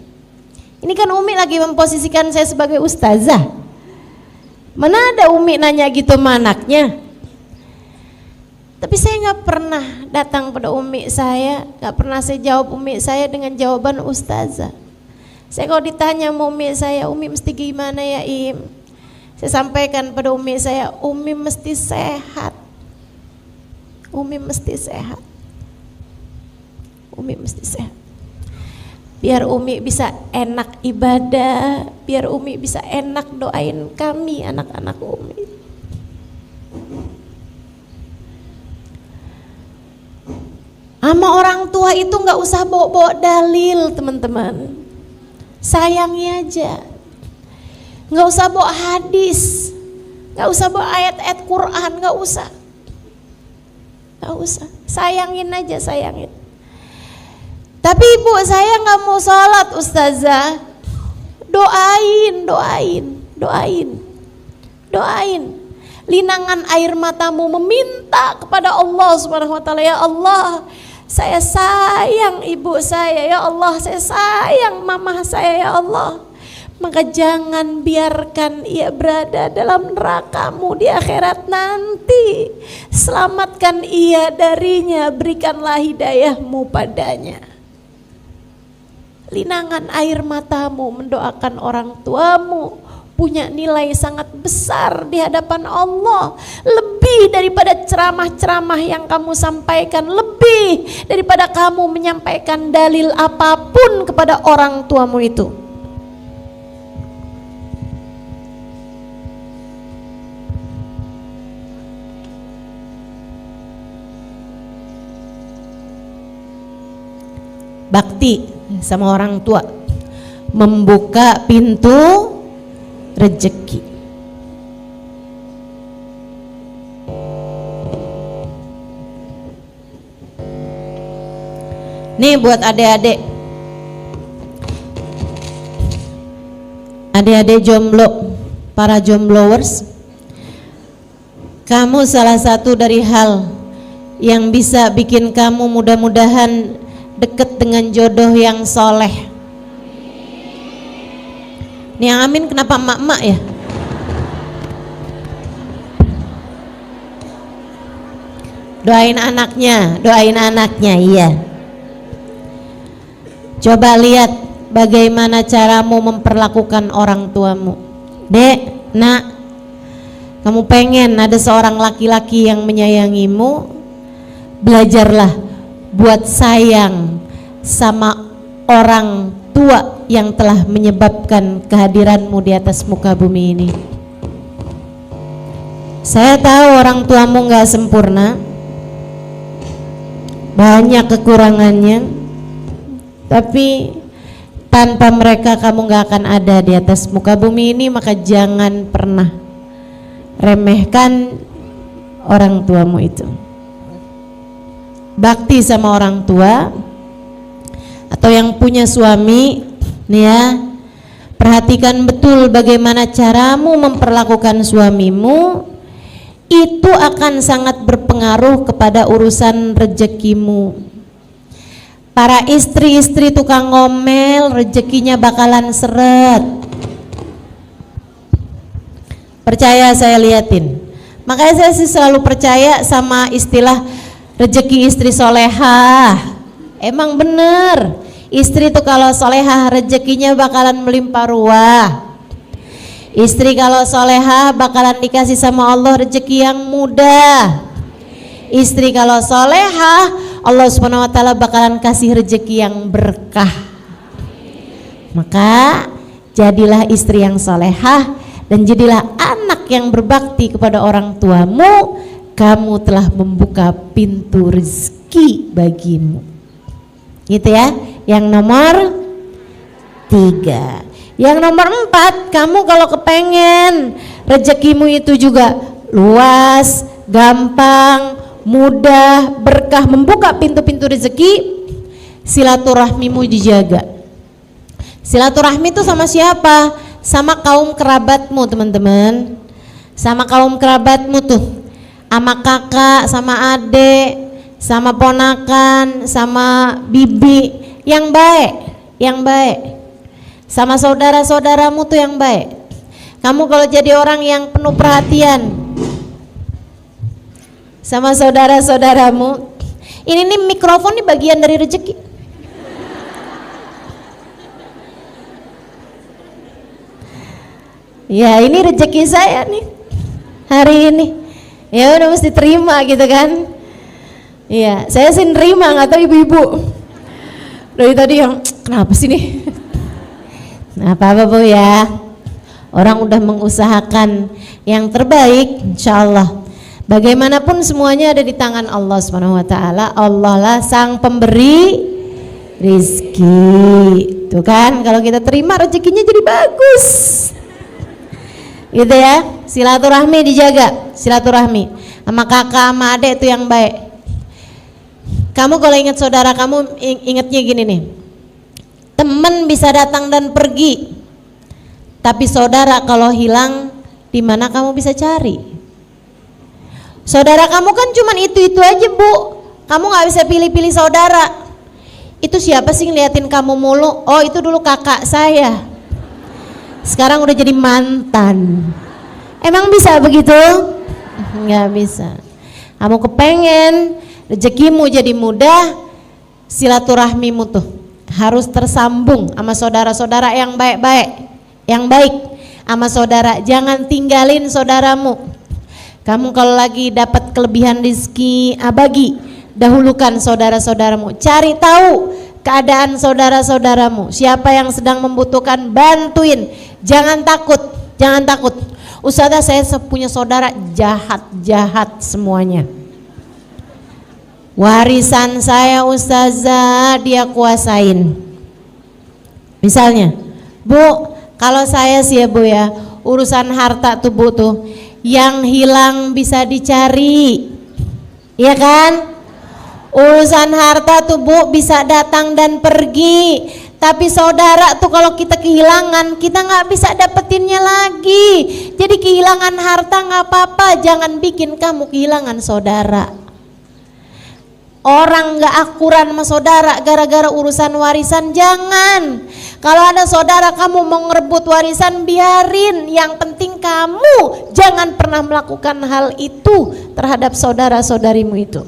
Ini kan Umi lagi memposisikan saya sebagai ustazah. Mana ada Umi nanya gitu sama anaknya? Tapi saya nggak pernah datang pada Umi saya, nggak pernah saya jawab Umi saya dengan jawaban ustazah. Saya kalau ditanya sama Umi saya, Umi mesti gimana ya Im? Saya sampaikan pada Umi saya, Umi mesti sehat. Umi mesti sehat. Umi mesti sehat. Biar Umi bisa enak ibadah, biar Umi bisa enak doain kami anak-anak Umi. Sama orang tua itu nggak usah bawa-bawa dalil teman-teman, sayangi aja. Nggak usah bawa hadis, nggak usah bawa ayat-ayat Quran, nggak usah, sayangin aja, sayangin. Tapi ibu saya nggak mau sholat ustazah, doain. Linangan air matamu meminta kepada Allah Subhanahu Wa Taala, ya Allah, saya sayang ibu saya, ya Allah, saya sayang mama saya, ya Allah. Maka jangan biarkan ia berada dalam neraka-Mu di akhirat nanti. Selamatkan ia darinya, berikanlah hidayah-Mu padanya. Linangan air matamu mendoakan orang tuamu punya nilai sangat besar di hadapan Allah, lebih daripada ceramah-ceramah yang kamu sampaikan, lebih daripada kamu menyampaikan dalil apapun kepada orang tuamu itu. Bakti sama orang tua membuka pintu rezeki. Nih buat adik-adik jomblo, para jombloers, kamu salah satu dari hal yang bisa bikin kamu mudah-mudahan deket dengan jodoh yang soleh. Nih yang amin kenapa emak-emak ya? Doain anaknya, iya. Coba lihat bagaimana caramu memperlakukan orang tuamu. Dek, nak, kamu pengen ada seorang laki-laki yang menyayangimu, belajarlah buat sayang sama orang tua yang telah menyebabkan kehadiranmu di atas muka bumi ini. Saya tahu orang tuamu gak sempurna, banyak kekurangannya, tapi tanpa mereka kamu gak akan ada di atas muka bumi ini. Maka jangan pernah remehkan orang tuamu itu. Bakti sama orang tua atau yang punya suami nih ya, perhatikan betul bagaimana caramu memperlakukan suamimu. Itu akan sangat berpengaruh kepada urusan rezekimu. Para istri-istri tukang ngomel, rezekinya bakalan seret. Percaya, saya liatin. Makanya saya sih selalu percaya sama istilah rezeki istri solehah. Emang bener, istri tuh kalau solehah rezekinya bakalan melimpah ruah. Istri kalau solehah bakalan dikasih sama Allah rezeki yang mudah. Istri kalau solehah, Allah Subhanahu wa Ta'ala bakalan kasih rezeki yang berkah. Maka jadilah istri yang solehah dan jadilah anak yang berbakti kepada orang tuamu. Kamu telah membuka pintu rezeki bagimu. Gitu ya. Yang nomor 3. Yang nomor 4, kamu kalau kepengen rezekimu itu juga luas, gampang, mudah, berkah, membuka pintu-pintu rezeki, silaturahmimu dijaga. Silaturahmi itu sama siapa? Sama kaum kerabatmu, teman-teman. Sama kaum kerabatmu tuh, sama kakak, sama adik, sama ponakan, sama bibi, yang baik, yang baik. Sama saudara-saudaramu tuh yang baik. Kamu kalau jadi orang yang penuh perhatian sama saudara-saudaramu, ini nih mikrofon nih bagian dari rezeki. Ya ini rezeki saya nih hari ini. Ya udah mesti terima gitu kan. Iya, saya sih nerima, nggak tahu ibu-ibu dari tadi yang kenapa sih nih. Nah, apa-apa Bu ya, orang udah mengusahakan yang terbaik, insya Allah. Bagaimanapun semuanya ada di tangan Allah Subhanahu wa Ta'ala. Allah lah sang pemberi rizki. Tuh kan, kalau kita terima rezekinya jadi bagus. Gitu ya, silaturahmi dijaga, silaturahmi sama kakak sama adik itu yang baik. Kamu kalau ingat saudara kamu, ingatnya gini nih, teman bisa datang dan pergi, tapi saudara kalau hilang, di mana kamu bisa cari? Saudara kamu kan cuman itu aja Bu, kamu nggak bisa pilih-pilih saudara. Itu siapa sih ngeliatin kamu mulu? Oh itu dulu kakak saya, sekarang udah jadi mantan. Emang bisa begitu? Nggak bisa. Kamu kepengen rezekimu jadi mudah, silaturahmimu tuh harus tersambung sama saudara-saudara yang baik-baik, yang baik sama saudara. Jangan tinggalin saudaramu. Kamu kalau lagi dapat kelebihan rezeki, bagi, dahulukan saudara-saudaramu. Cari tahu keadaan saudara-saudaramu, siapa yang sedang membutuhkan, bantuin. Jangan takut, jangan takut. Ustazah, saya punya saudara jahat-jahat semuanya. Warisan saya Ustazah dia kuasain. Misalnya, Bu, kalau saya sih ya Bu ya, urusan harta tuh Bu tuh, yang hilang bisa dicari, iya kan? Urusan harta tuh Bu bisa datang dan pergi, tapi saudara tuh kalau kita kehilangan, kita nggak bisa dapetinnya lagi. Jadi kehilangan harta nggak apa-apa, jangan bikin kamu kehilangan saudara. Orang nggak akuran sama saudara gara-gara urusan warisan, jangan. Kalau ada saudara kamu mau ngerebut warisan, biarin. Yang penting kamu jangan pernah melakukan hal itu terhadap saudara-saudarimu itu.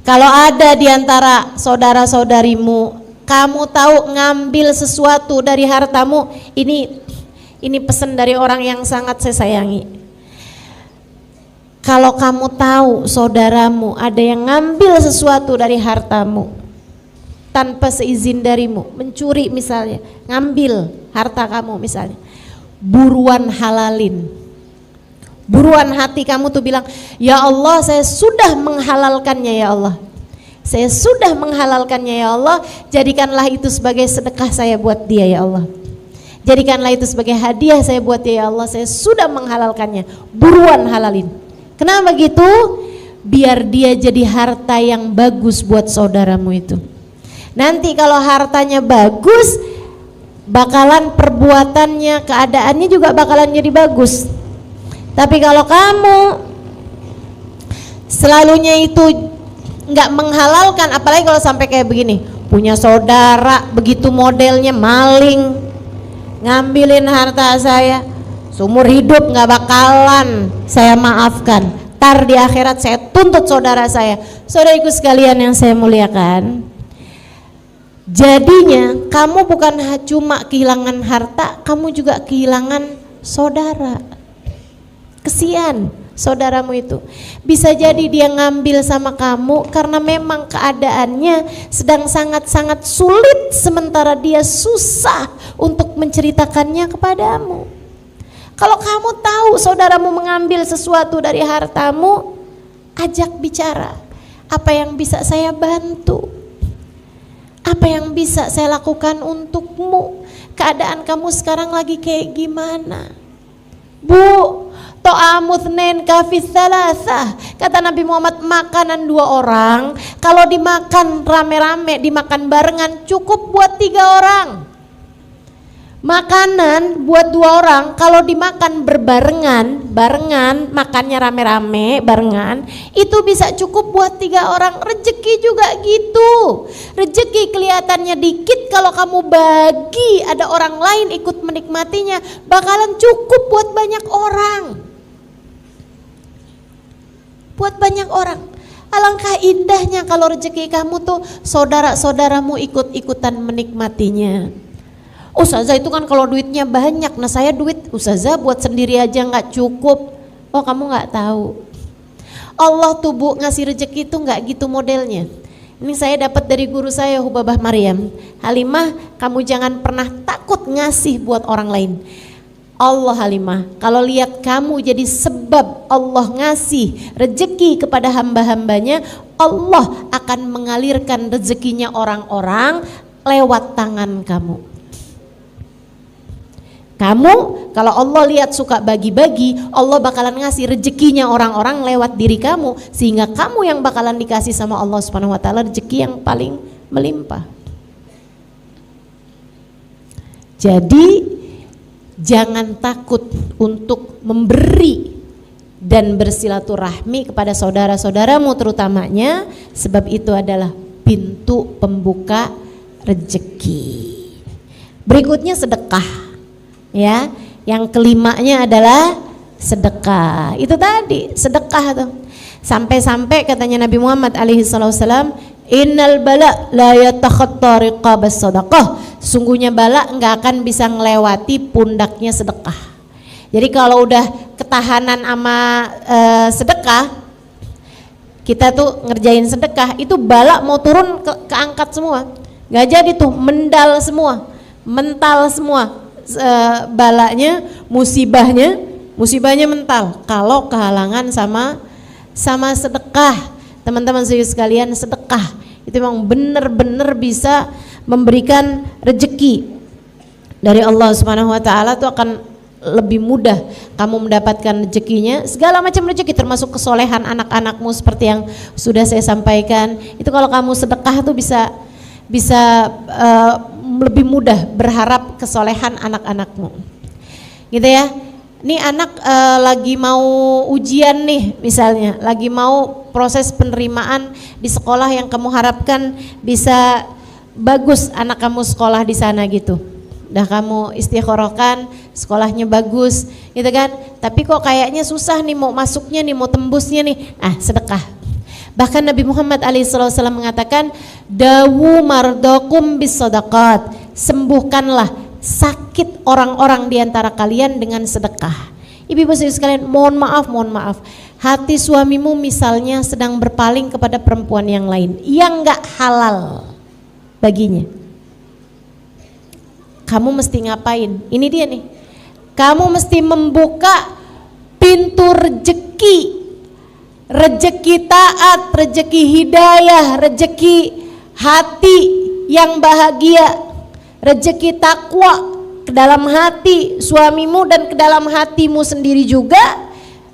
Kalau ada di antara saudara-saudarimu, kamu tahu ngambil sesuatu dari hartamu, ini pesan dari orang yang sangat saya sayangi. Kalau kamu tahu saudaramu ada yang ngambil sesuatu dari hartamu tanpa seizin darimu, mencuri misalnya, ngambil harta kamu misalnya, buruan halalin. Buruan hati kamu tuh bilang, ya Allah saya sudah menghalalkannya ya Allah. Saya sudah menghalalkannya ya Allah, jadikanlah itu sebagai sedekah saya buat dia ya Allah. Jadikanlah itu sebagai hadiah saya buat dia ya Allah, saya sudah menghalalkannya. Buruan halalin. Kenapa gitu? Biar dia jadi harta yang bagus buat saudaramu itu. Nanti kalau hartanya bagus, bakalan perbuatannya, keadaannya juga bakalan jadi bagus. Tapi kalau kamu selalunya itu nggak menghalalkan, apalagi kalau sampai kayak begini, punya saudara begitu modelnya maling, ngambilin harta saya, seumur hidup nggak bakalan saya maafkan. Tar di akhirat saya tuntut saudara saya. Saudariku sekalian yang saya muliakan, jadinya kamu bukan cuma kehilangan harta, kamu juga kehilangan saudara. Kesian saudaramu itu. Bisa jadi dia ngambil sama kamu karena memang keadaannya sedang sangat-sangat sulit, sementara dia susah untuk menceritakannya kepadamu. Kalau kamu tahu saudaramu mengambil sesuatu dari hartamu, ajak bicara. Apa yang bisa saya bantu? Apa yang bisa saya lakukan untukmu? Keadaan kamu sekarang lagi kayak gimana? Bu, to'amuthnen kafis salasah. Kata Nabi Muhammad, makanan 2 orang kalau dimakan rame-rame, dimakan barengan cukup buat 3 orang. Makanan buat 2 orang kalau dimakan barengan, makannya rame-rame barengan, itu bisa cukup buat 3 orang. Rezeki juga gitu. Rezeki kelihatannya dikit, kalau kamu bagi ada orang lain ikut menikmatinya, bakalan cukup buat banyak orang. Buat banyak orang. Alangkah indahnya kalau rezeki kamu tuh saudara-saudaramu ikut-ikutan menikmatinya. Ustazah itu kan kalau duitnya banyak, nah saya duit Ustazah buat sendiri aja nggak cukup. Oh kamu nggak tahu, Allah tuh Bu ngasih rezeki itu nggak gitu modelnya. Ini saya dapat dari guru saya Hubabah Maryam. Halimah, kamu jangan pernah takut ngasih buat orang lain. Allah Halimah, kalau lihat kamu jadi sebab Allah ngasih rezeki kepada hamba-hambanya, Allah akan mengalirkan rezekinya orang-orang lewat tangan kamu. Kamu kalau Allah lihat suka bagi-bagi, Allah bakalan ngasih rezekinya orang-orang lewat diri kamu, sehingga kamu yang bakalan dikasih sama Allah Subhanahu wa taala rezeki yang paling melimpah. Jadi jangan takut untuk memberi dan bersilaturahmi kepada saudara-saudaramu terutamanya, sebab itu adalah pintu pembuka rezeki. Berikutnya sedekah. Ya, yang kelimanya adalah sedekah. Itu tadi sedekah tuh. Sampai-sampai katanya Nabi Muhammad alaihi wasallam, innal bala la yatakhatta riqabas sadaqah. Sungguhnya bala enggak akan bisa ngelewati pundaknya sedekah. Jadi kalau udah ketahanan sama sedekah, kita tuh ngerjain sedekah, itu bala mau turun keangkat semua. Enggak jadi tuh, mendal semua, mental semua. Balanya, musibahnya mental kalau kehalangan sama sedekah. Teman-teman sekalian, sedekah itu memang benar-benar bisa memberikan rezeki dari Allah Subhanahu wa taala. Itu akan lebih mudah kamu mendapatkan rezekinya, segala macam rezeki termasuk kesolehan anak-anakmu seperti yang sudah saya sampaikan. Itu kalau kamu sedekah tuh bisa lebih mudah berharap kesolehan anak-anakmu, gitu ya. Ini anak lagi mau ujian nih misalnya, lagi mau proses penerimaan di sekolah yang kamu harapkan bisa bagus anak kamu sekolah di sana gitu. Udah kamu istikharahkan, sekolahnya bagus, gitu kan. Tapi kok kayaknya susah nih mau masuknya nih, mau tembusnya nih. Sedekah. Bahkan Nabi Muhammad alaihissalam mengatakan, dawu mardakum bis sadaqat, sembuhkanlah sakit orang-orang di antara kalian dengan sedekah. Ibu-ibu sekalian, mohon maaf, hati suamimu misalnya sedang berpaling kepada perempuan yang lain yang gak halal baginya, kamu mesti ngapain? Ini dia nih, kamu mesti membuka pintu rezeki taat, rezeki hidayah, rezeki hati yang bahagia, rezeki takwa ke dalam hati suamimu dan ke dalam hatimu sendiri juga,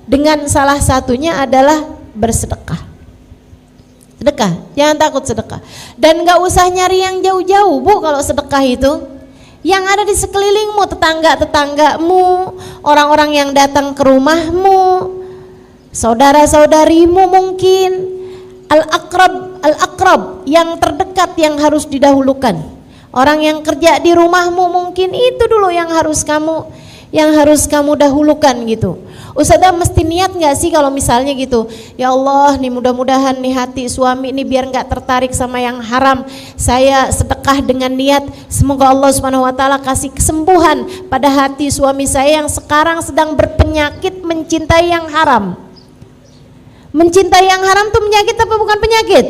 dengan salah satunya adalah bersedekah. Sedekah, jangan takut sedekah. Dan gak usah nyari yang jauh-jauh Bu kalau sedekah itu. Yang ada di sekelilingmu, tetangga-tetanggamu, orang-orang yang datang ke rumahmu, saudara-saudarimu mungkin, al-aqrab yang terdekat yang harus didahulukan. Orang yang kerja di rumahmu mungkin itu dulu yang harus kamu dahulukan gitu. Ustazah mesti niat gak sih kalau misalnya gitu, ya Allah nih mudah-mudahan nih hati suami ini biar gak tertarik sama yang haram, saya sedekah dengan niat semoga Allah SWT kasih kesembuhan pada hati suami saya yang sekarang sedang berpenyakit mencintai yang haram. Mencintai yang haram tuh penyakit apa bukan penyakit?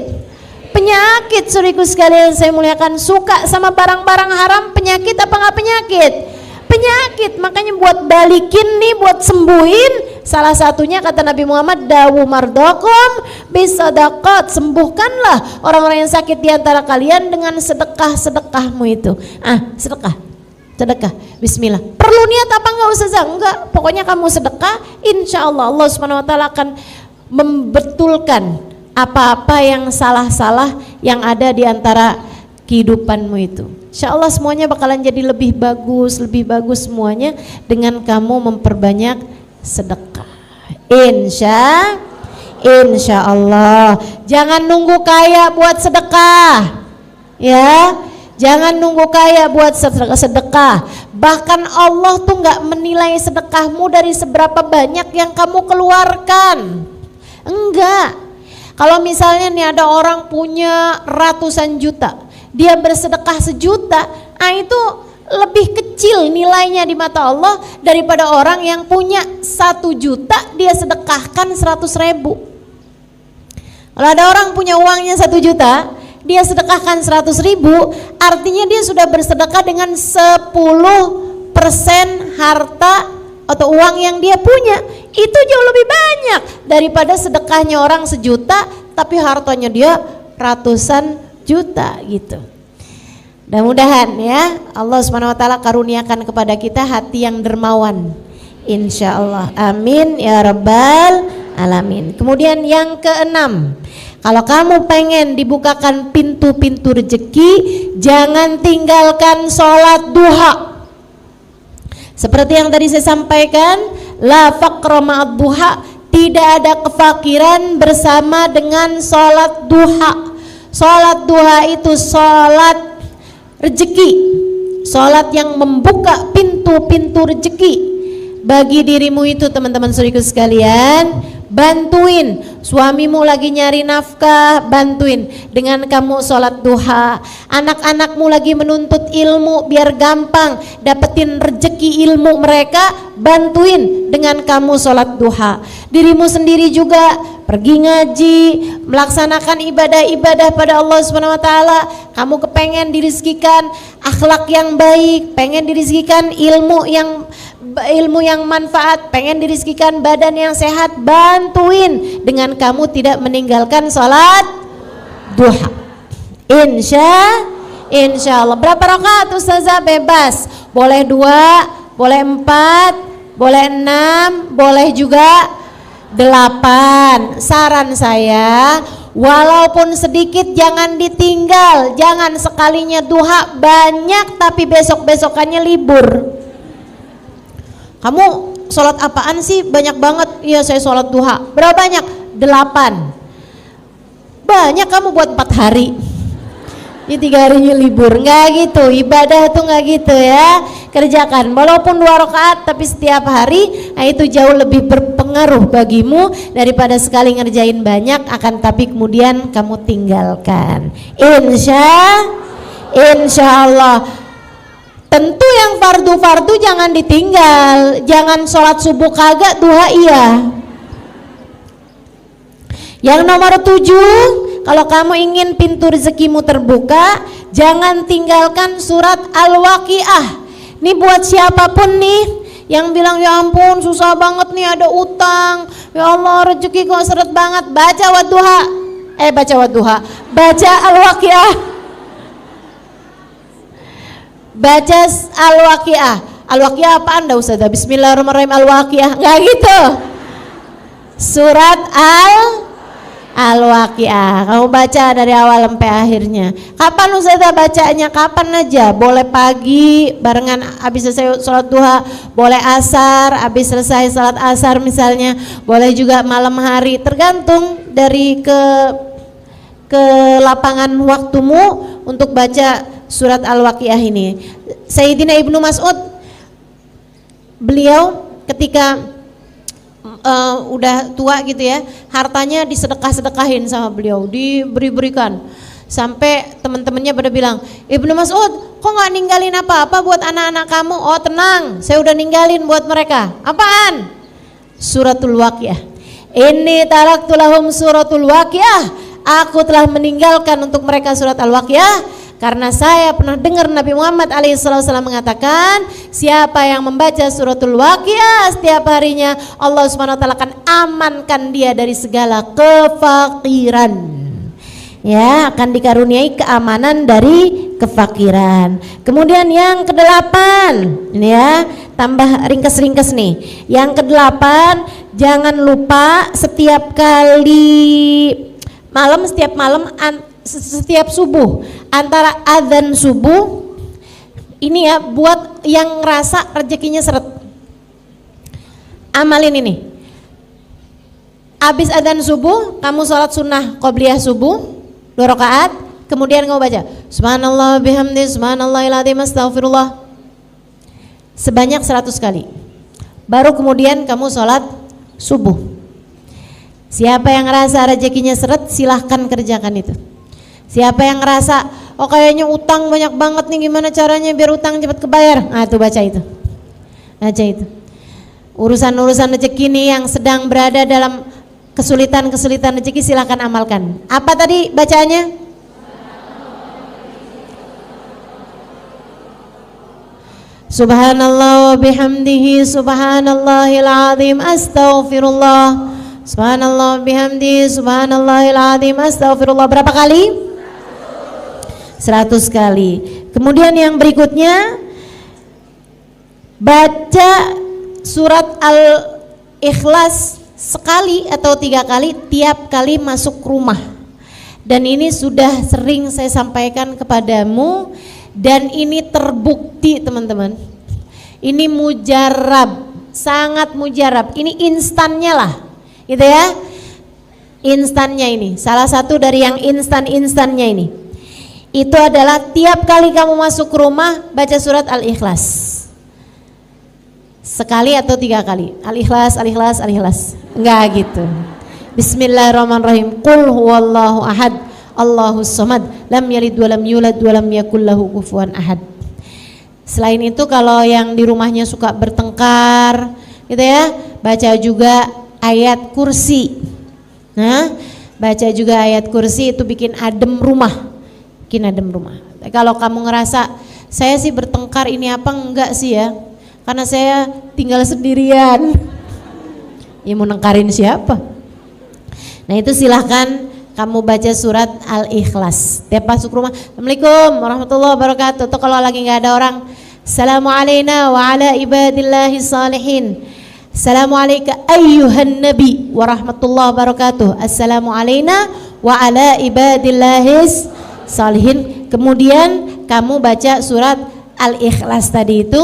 Penyakit, saudaraku sekalian saya muliakan. Suka sama barang-barang haram penyakit apa gak penyakit? Penyakit. Makanya buat balikin nih, buat sembuhin, salah satunya kata Nabi Muhammad, dawu mardakum bisadaqat, sembuhkanlah orang-orang yang sakit di antara kalian dengan sedekah-sedekahmu itu. Sedekah bismillah. Perlu niat apa enggak Ustazah? Enggak, pokoknya kamu sedekah, insya Allah Allah SWT akan membetulkan apa-apa yang salah-salah yang ada di antara kehidupanmu itu. Insya Allah semuanya bakalan jadi lebih bagus semuanya dengan kamu memperbanyak sedekah. Insya Allah. Jangan nunggu kaya buat sedekah, ya. Jangan nunggu kaya buat sedekah. Bahkan Allah tuh nggak menilai sedekahmu dari seberapa banyak yang kamu keluarkan. Enggak. Kalau misalnya nih ada orang punya ratusan juta, dia bersedekah 1 juta, itu lebih kecil nilainya di mata Allah daripada orang yang punya 1 juta dia sedekahkan 100.000. Kalau ada orang punya uangnya 1 juta, dia sedekahkan 100.000, artinya dia sudah bersedekah dengan 10% harta atau uang yang dia punya. Itu jauh lebih banyak daripada sedekahnya orang 1 juta tapi hartanya dia ratusan juta gitu. Mudah-mudahan ya Allah SWT karuniakan kepada kita hati yang dermawan, insya Allah, amin ya rabbal alamin. Kemudian yang keenam, kalau kamu pengen dibukakan pintu-pintu rezeki, jangan tinggalkan sholat duha. Seperti yang tadi saya sampaikan, la faqra ma'ad duha, tidak ada kefakiran bersama dengan sholat duha. Sholat duha itu sholat rezeki, sholat yang membuka pintu-pintu rezeki bagi dirimu itu. Teman-teman saudaraku sekalian, bantuin suamimu lagi nyari nafkah, bantuin dengan kamu sholat duha. Anak-anakmu lagi menuntut ilmu biar gampang dapetin rezeki ilmu mereka, bantuin dengan kamu sholat duha. Dirimu sendiri juga pergi ngaji, melaksanakan ibadah-ibadah pada Allah SWT. Kamu kepengen dirizkikan akhlak yang baik, pengen dirizkikan ilmu yang manfaat, pengen dirizkikan badan yang sehat, bantuin dengan kamu tidak meninggalkan sholat duha. Insya Allah. Berapa rakaat Ustazah? Bebas, boleh 2, boleh 4, boleh 6, boleh juga 8. Saran saya, walaupun sedikit jangan ditinggal. Jangan sekalinya duha banyak tapi besok-besokannya libur. Kamu sholat apaan sih? Banyak banget. Iya saya sholat duha. Berapa banyak? 8. Banyak kamu buat 4 hari. Ini 3 harinya libur. Nggak gitu, ibadah tuh nggak gitu ya. Kerjakan walaupun 2 rakaat tapi setiap hari. Nah itu jauh lebih berpengaruh bagimu daripada sekali ngerjain banyak akan tapi kemudian kamu tinggalkan. Insya Allah. Tentu yang fardu-fardu jangan ditinggal. Jangan sholat subuh kagak, duha iya. Yang nomor 7, kalau kamu ingin pintu rezekimu terbuka, jangan tinggalkan surat Al-Waqiah. Ini buat siapapun nih yang bilang ya ampun susah banget nih, ada utang, ya Allah rezeki kok seret banget, baca Wadduha. Baca Al-Waqiah. Baca Al-Waqiah. Al-Waqiah apaan dah Ustazah? Bismillahirrahmanirrahim Al-Waqiah. Enggak gitu. Surat Al-Waqiah. Kamu baca dari awal sampai akhirnya. Kapan Ustazah bacanya? Kapan aja. Boleh pagi barengan habis selesai sholat duha, boleh asar habis selesai sholat asar misalnya, boleh juga malam hari, tergantung dari ke lapangan waktumu untuk baca surat Al-Waqiah ini. Sayyidina Ibnu Mas'ud, beliau ketika udah tua gitu ya, hartanya disedekah-sedekahin sama beliau, diberi-berikan, sampai teman-temannya pada bilang, Ibnu Mas'ud kok nggak ninggalin apa-apa buat anak-anak kamu? Oh tenang, saya udah ninggalin buat mereka. Apaan? Suratul Waqiah. Inni taraktu lahum suratul Waqiah. Aku telah meninggalkan untuk mereka surat Al-Waqiah, karena saya pernah dengar Nabi Muhammad SAW mengatakan, siapa yang membaca suratul Waqiah setiap harinya, Allah SWT akan amankan dia dari segala kefakiran. Ya, akan dikaruniai keamanan dari kefakiran. Kemudian yang ke-8, ini ya, tambah ringkas-ringkas nih. Yang ke-8, jangan lupa setiap setiap subuh, antara adzan subuh ini ya, buat yang ngerasa rezekinya seret, amalin ini. Habis adzan subuh kamu sholat sunnah qobliyah subuh 2 rakaat, kemudian kamu baca subhanallah bihamdi subhanallahil azim astaghfirullah sebanyak 100 kali, baru kemudian kamu sholat subuh. Siapa yang ngerasa rezekinya seret, silahkan kerjakan itu. Siapa yang ngerasa, oh kayaknya utang banyak banget nih, gimana caranya biar utang cepat kebayar? Nah itu baca itu. Urusan-urusan rezeki nih yang sedang berada dalam kesulitan-kesulitan rezeki, silahkan amalkan. Apa tadi bacaannya? Subhanallah wa bihamdihi subhanallahil azim astaghfirullah. Subhanallah bihamdi subhanallahil azim astaghfirullah. Berapa kali? 100 kali. Kemudian yang berikutnya, baca surat Al-Ikhlas sekali atau 3 kali tiap kali masuk rumah. Dan ini sudah sering saya sampaikan kepadamu, dan ini terbukti teman-teman. Ini mujarab, sangat mujarab. Ini instannya lah, gitu ya. Instannya ini, salah satu dari yang instannya ini. Itu adalah tiap kali kamu masuk ke rumah baca surat Al-Ikhlas. Sekali atau 3 kali. Al-Ikhlas, Al-Ikhlas, Al-Ikhlas. Enggak gitu. Bismillahirrahmanirrahim. Qul huwallahu ahad, Allahus samad, lam yalid wa lam yulad wa lam yakul lahu kufuwan ahad. Selain itu kalau yang di rumahnya suka bertengkar gitu ya, baca juga ayat kursi. Nah, baca juga ayat kursi, itu bikin adem rumah. Kalau kamu ngerasa saya sih bertengkar ini apa, enggak sih ya, karena saya tinggal sendirian. Ya mau nengkarin siapa? Nah itu silahkan kamu baca surat Al-Ikhlas tiap masuk rumah. Assalamualaikum warahmatullahi wabarakatuh. Tuh kalau lagi nggak ada orang, Assalamualaikum wa ala ibadillahi salihin. Assalamualaikum ayyuhan nabi warahmatullahi wabarakatuh. Assalamualaikum wa ala ibadillahi salihin. Kemudian kamu baca surat Al-Ikhlas tadi itu.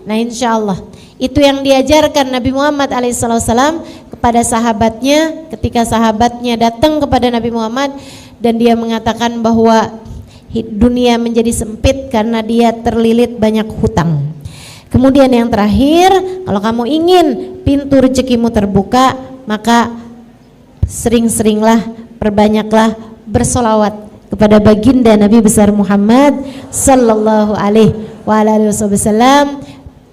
Nah insyaallah itu yang diajarkan Nabi Muhammad alaihissalam kepada sahabatnya ketika sahabatnya datang kepada Nabi Muhammad dan dia mengatakan bahwa dunia menjadi sempit karena dia terlilit banyak hutang. Kemudian yang terakhir, kalau kamu ingin pintu rezekimu terbuka, maka sering-seringlah, perbanyaklah bersolawat kepada baginda Nabi besar Muhammad sallallahu alaihi wasallam.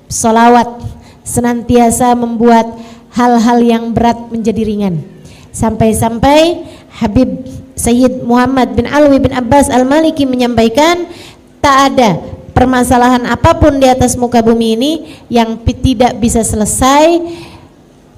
Solawat senantiasa membuat hal-hal yang berat menjadi ringan. Sampai-sampai Habib Sayyid Muhammad bin Alwi bin Abbas Al-Maliki menyampaikan, tak ada permasalahan apapun di atas muka bumi ini yang tidak bisa selesai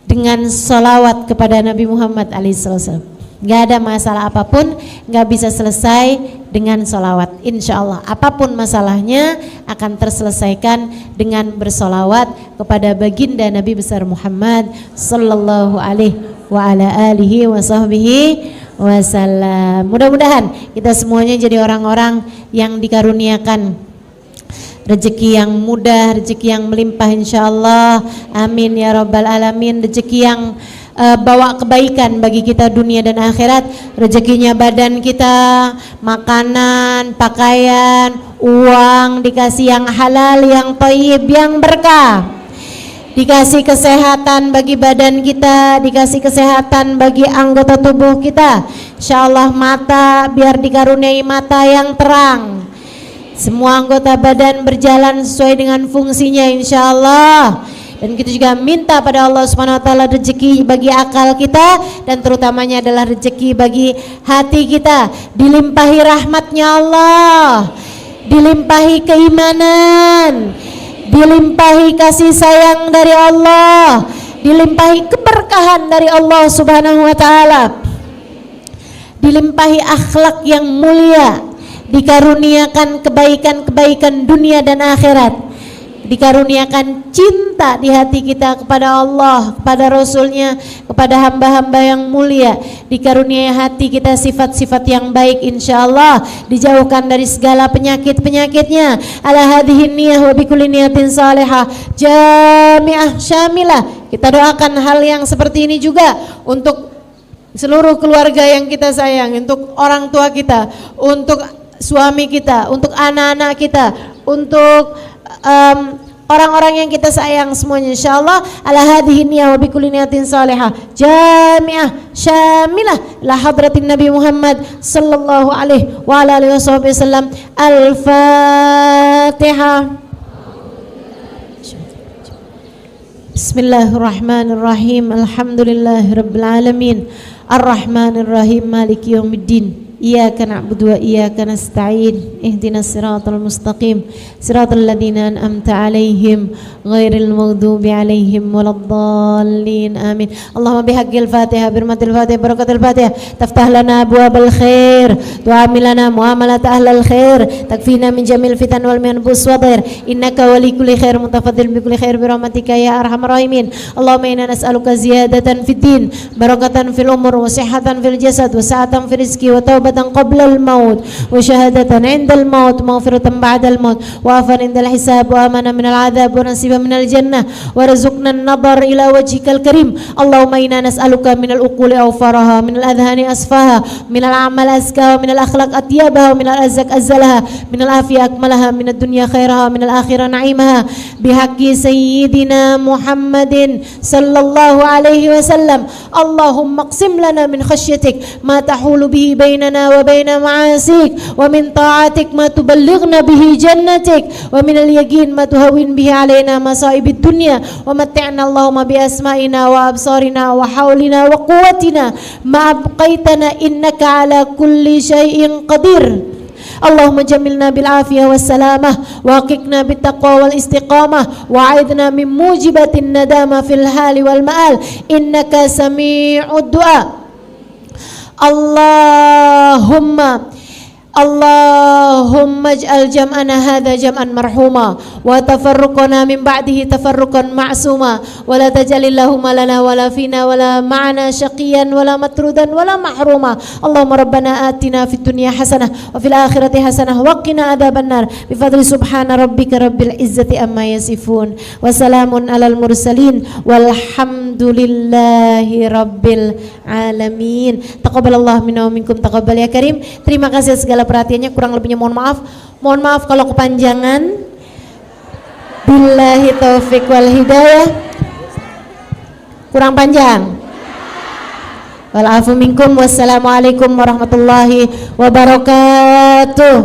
dengan sholawat kepada Nabi Muhammad alaihissalam. Gak ada masalah apapun gak bisa selesai dengan sholawat. Insya Allah apapun masalahnya akan terselesaikan dengan bersolawat kepada baginda Nabi besar Muhammad sallallahu alaihi wa ala alihi wa sahbihi wasallam. Mudah-mudahan kita semuanya jadi orang-orang yang dikaruniakan rezeki yang mudah, rezeki yang melimpah insyaallah. Amin ya rabbal alamin. Rezeki yang bawa kebaikan bagi kita dunia dan akhirat. Rezekinya badan kita, makanan, pakaian, uang, dikasih yang halal, yang thayyib, yang berkah. Dikasih kesehatan bagi badan kita, dikasih kesehatan bagi anggota tubuh kita. Insyaallah mata biar dikaruniai mata yang terang. Semua anggota badan berjalan sesuai dengan fungsinya insyaallah. Dan kita juga minta pada Allah Subhanahu wa taala rezeki bagi akal kita, dan terutamanya adalah rezeki bagi hati kita. Dilimpahi rahmatnya Allah, dilimpahi keimanan, dilimpahi kasih sayang dari Allah, dilimpahi keberkahan dari Allah Subhanahu wa taala, dilimpahi akhlak yang mulia, dikaruniakan kebaikan-kebaikan dunia dan akhirat, dikaruniakan cinta di hati kita kepada Allah, kepada Rasulnya, kepada hamba-hamba yang mulia, dikaruniai hati kita sifat-sifat yang baik insyaallah, dijauhkan dari segala penyakit-penyakitnya. Ala hadhihi niyyah wa bikulli niyatin salihah jami'ah syamilah. Kita doakan hal yang seperti ini juga untuk seluruh keluarga yang kita sayang, untuk orang tua kita, untuk suami kita, untuk anak-anak kita, untuk orang-orang yang kita sayang semuanya insyaallah. Ala hadhihi niyyah wa bikulli niyatin salihah jami'ah syamilah la hadratin Nabi Muhammad sallallahu alaihi wa ala alihi wasallam. Al-Fatihah. Bismillahirrahmanirrahim. Alhamdulillahirabbil alamin. Ar-Rahmanir-Rahim. Maliki yaumiddin. Iyyaka na'budu wa iyyaka nasta'in. Ihdinas siratal mustaqim. Siratal ladzina an'amta 'alaihim ghairil maghdubi 'alaihim waladdallin. Amin. Allahumma bihaqqil Fatihah, birmatil Fatihah, barakatil Fatihah, taftah lana abwabal khair, tu'amil lana muamalat ahlal khair, takfina min jamil fitan wal minbus wadir. Innaka wali kulli khair mutafaddil bi kulli khair bi rahmatika ya arhamar rahimin. Allahumma inna nas'aluka ziyadatan fid din, barakatan fil umur, wa sihhatan fil jasad, wa sa'atan fil rizqi, wa tawbatan qabla al-maut, wa syahadatan 'inda al-maut, maghfiratan ba'da al-maut, wa afan 'inda al-hisab, wa amana min al-'adzab, wa nasiban min al-jannah, wa rizqna an-nadhar ila wajhikal karim. Allahumma inna nas'aluka min al-uquli awfaraha, min al-adhani asfaha, min al-a'mal azkaha, min al-akhlaq atyabaha, min al-azak azzalaha, min al-afiyah akmalaha, min ad-dunya khairaha, min al-akhirah na'imaha, bihaqqi sayyidina Muhammadin sallallahu alaihi wasallam. Allahumma qsim lana min khashyatik ma tahulu bihi bainana wa baina ma'asik, wa min ta'atik ma tuballighna bihi jannatik, wa min al-yaqin ma tuhawwin bihi alaina masaibid dunya, wa mat'ina Allahumma bi asma'ina wa absarina wa hawlina wa quwwatina ma abqaitana innaka ala kulli syai'in qadir. Allahumma jamilna bil afiyah was salamah, wa qiqna bit taqwa wal istiqamah, wa a'idna min mujibatin nadama fil hali wal ma'al, innaka sami'ud du'a. Allahumma ij'al jam'ana hadha jam'an marhuma, wa tafarruqana min ba'dihi tafarruqan ma'suma, wa la taj'alillahumma lana wa la fina wa la ma'ana syaqiyan wa la matrudan wa la mahruma. Allahumma rabbana atina fid dunya hasanah wa fil akhirati hasanah wa qina adzabannar bi fadli subhana rabbika rabbil izzati amma yasifun, wa salamun alal mursalin walhamdulillahi rabbil alamin. Taqabbalallahu minna wa minkum, taqabbal ya karim. Terima kasih segala perhatiannya, kurang lebihnya mohon maaf. Mohon maaf kalau kepanjangan. Billahi taufik wal hidayah. Kurang panjang. Wal afu minkum. Wassalamualaikum warahmatullahi wabarakatuh.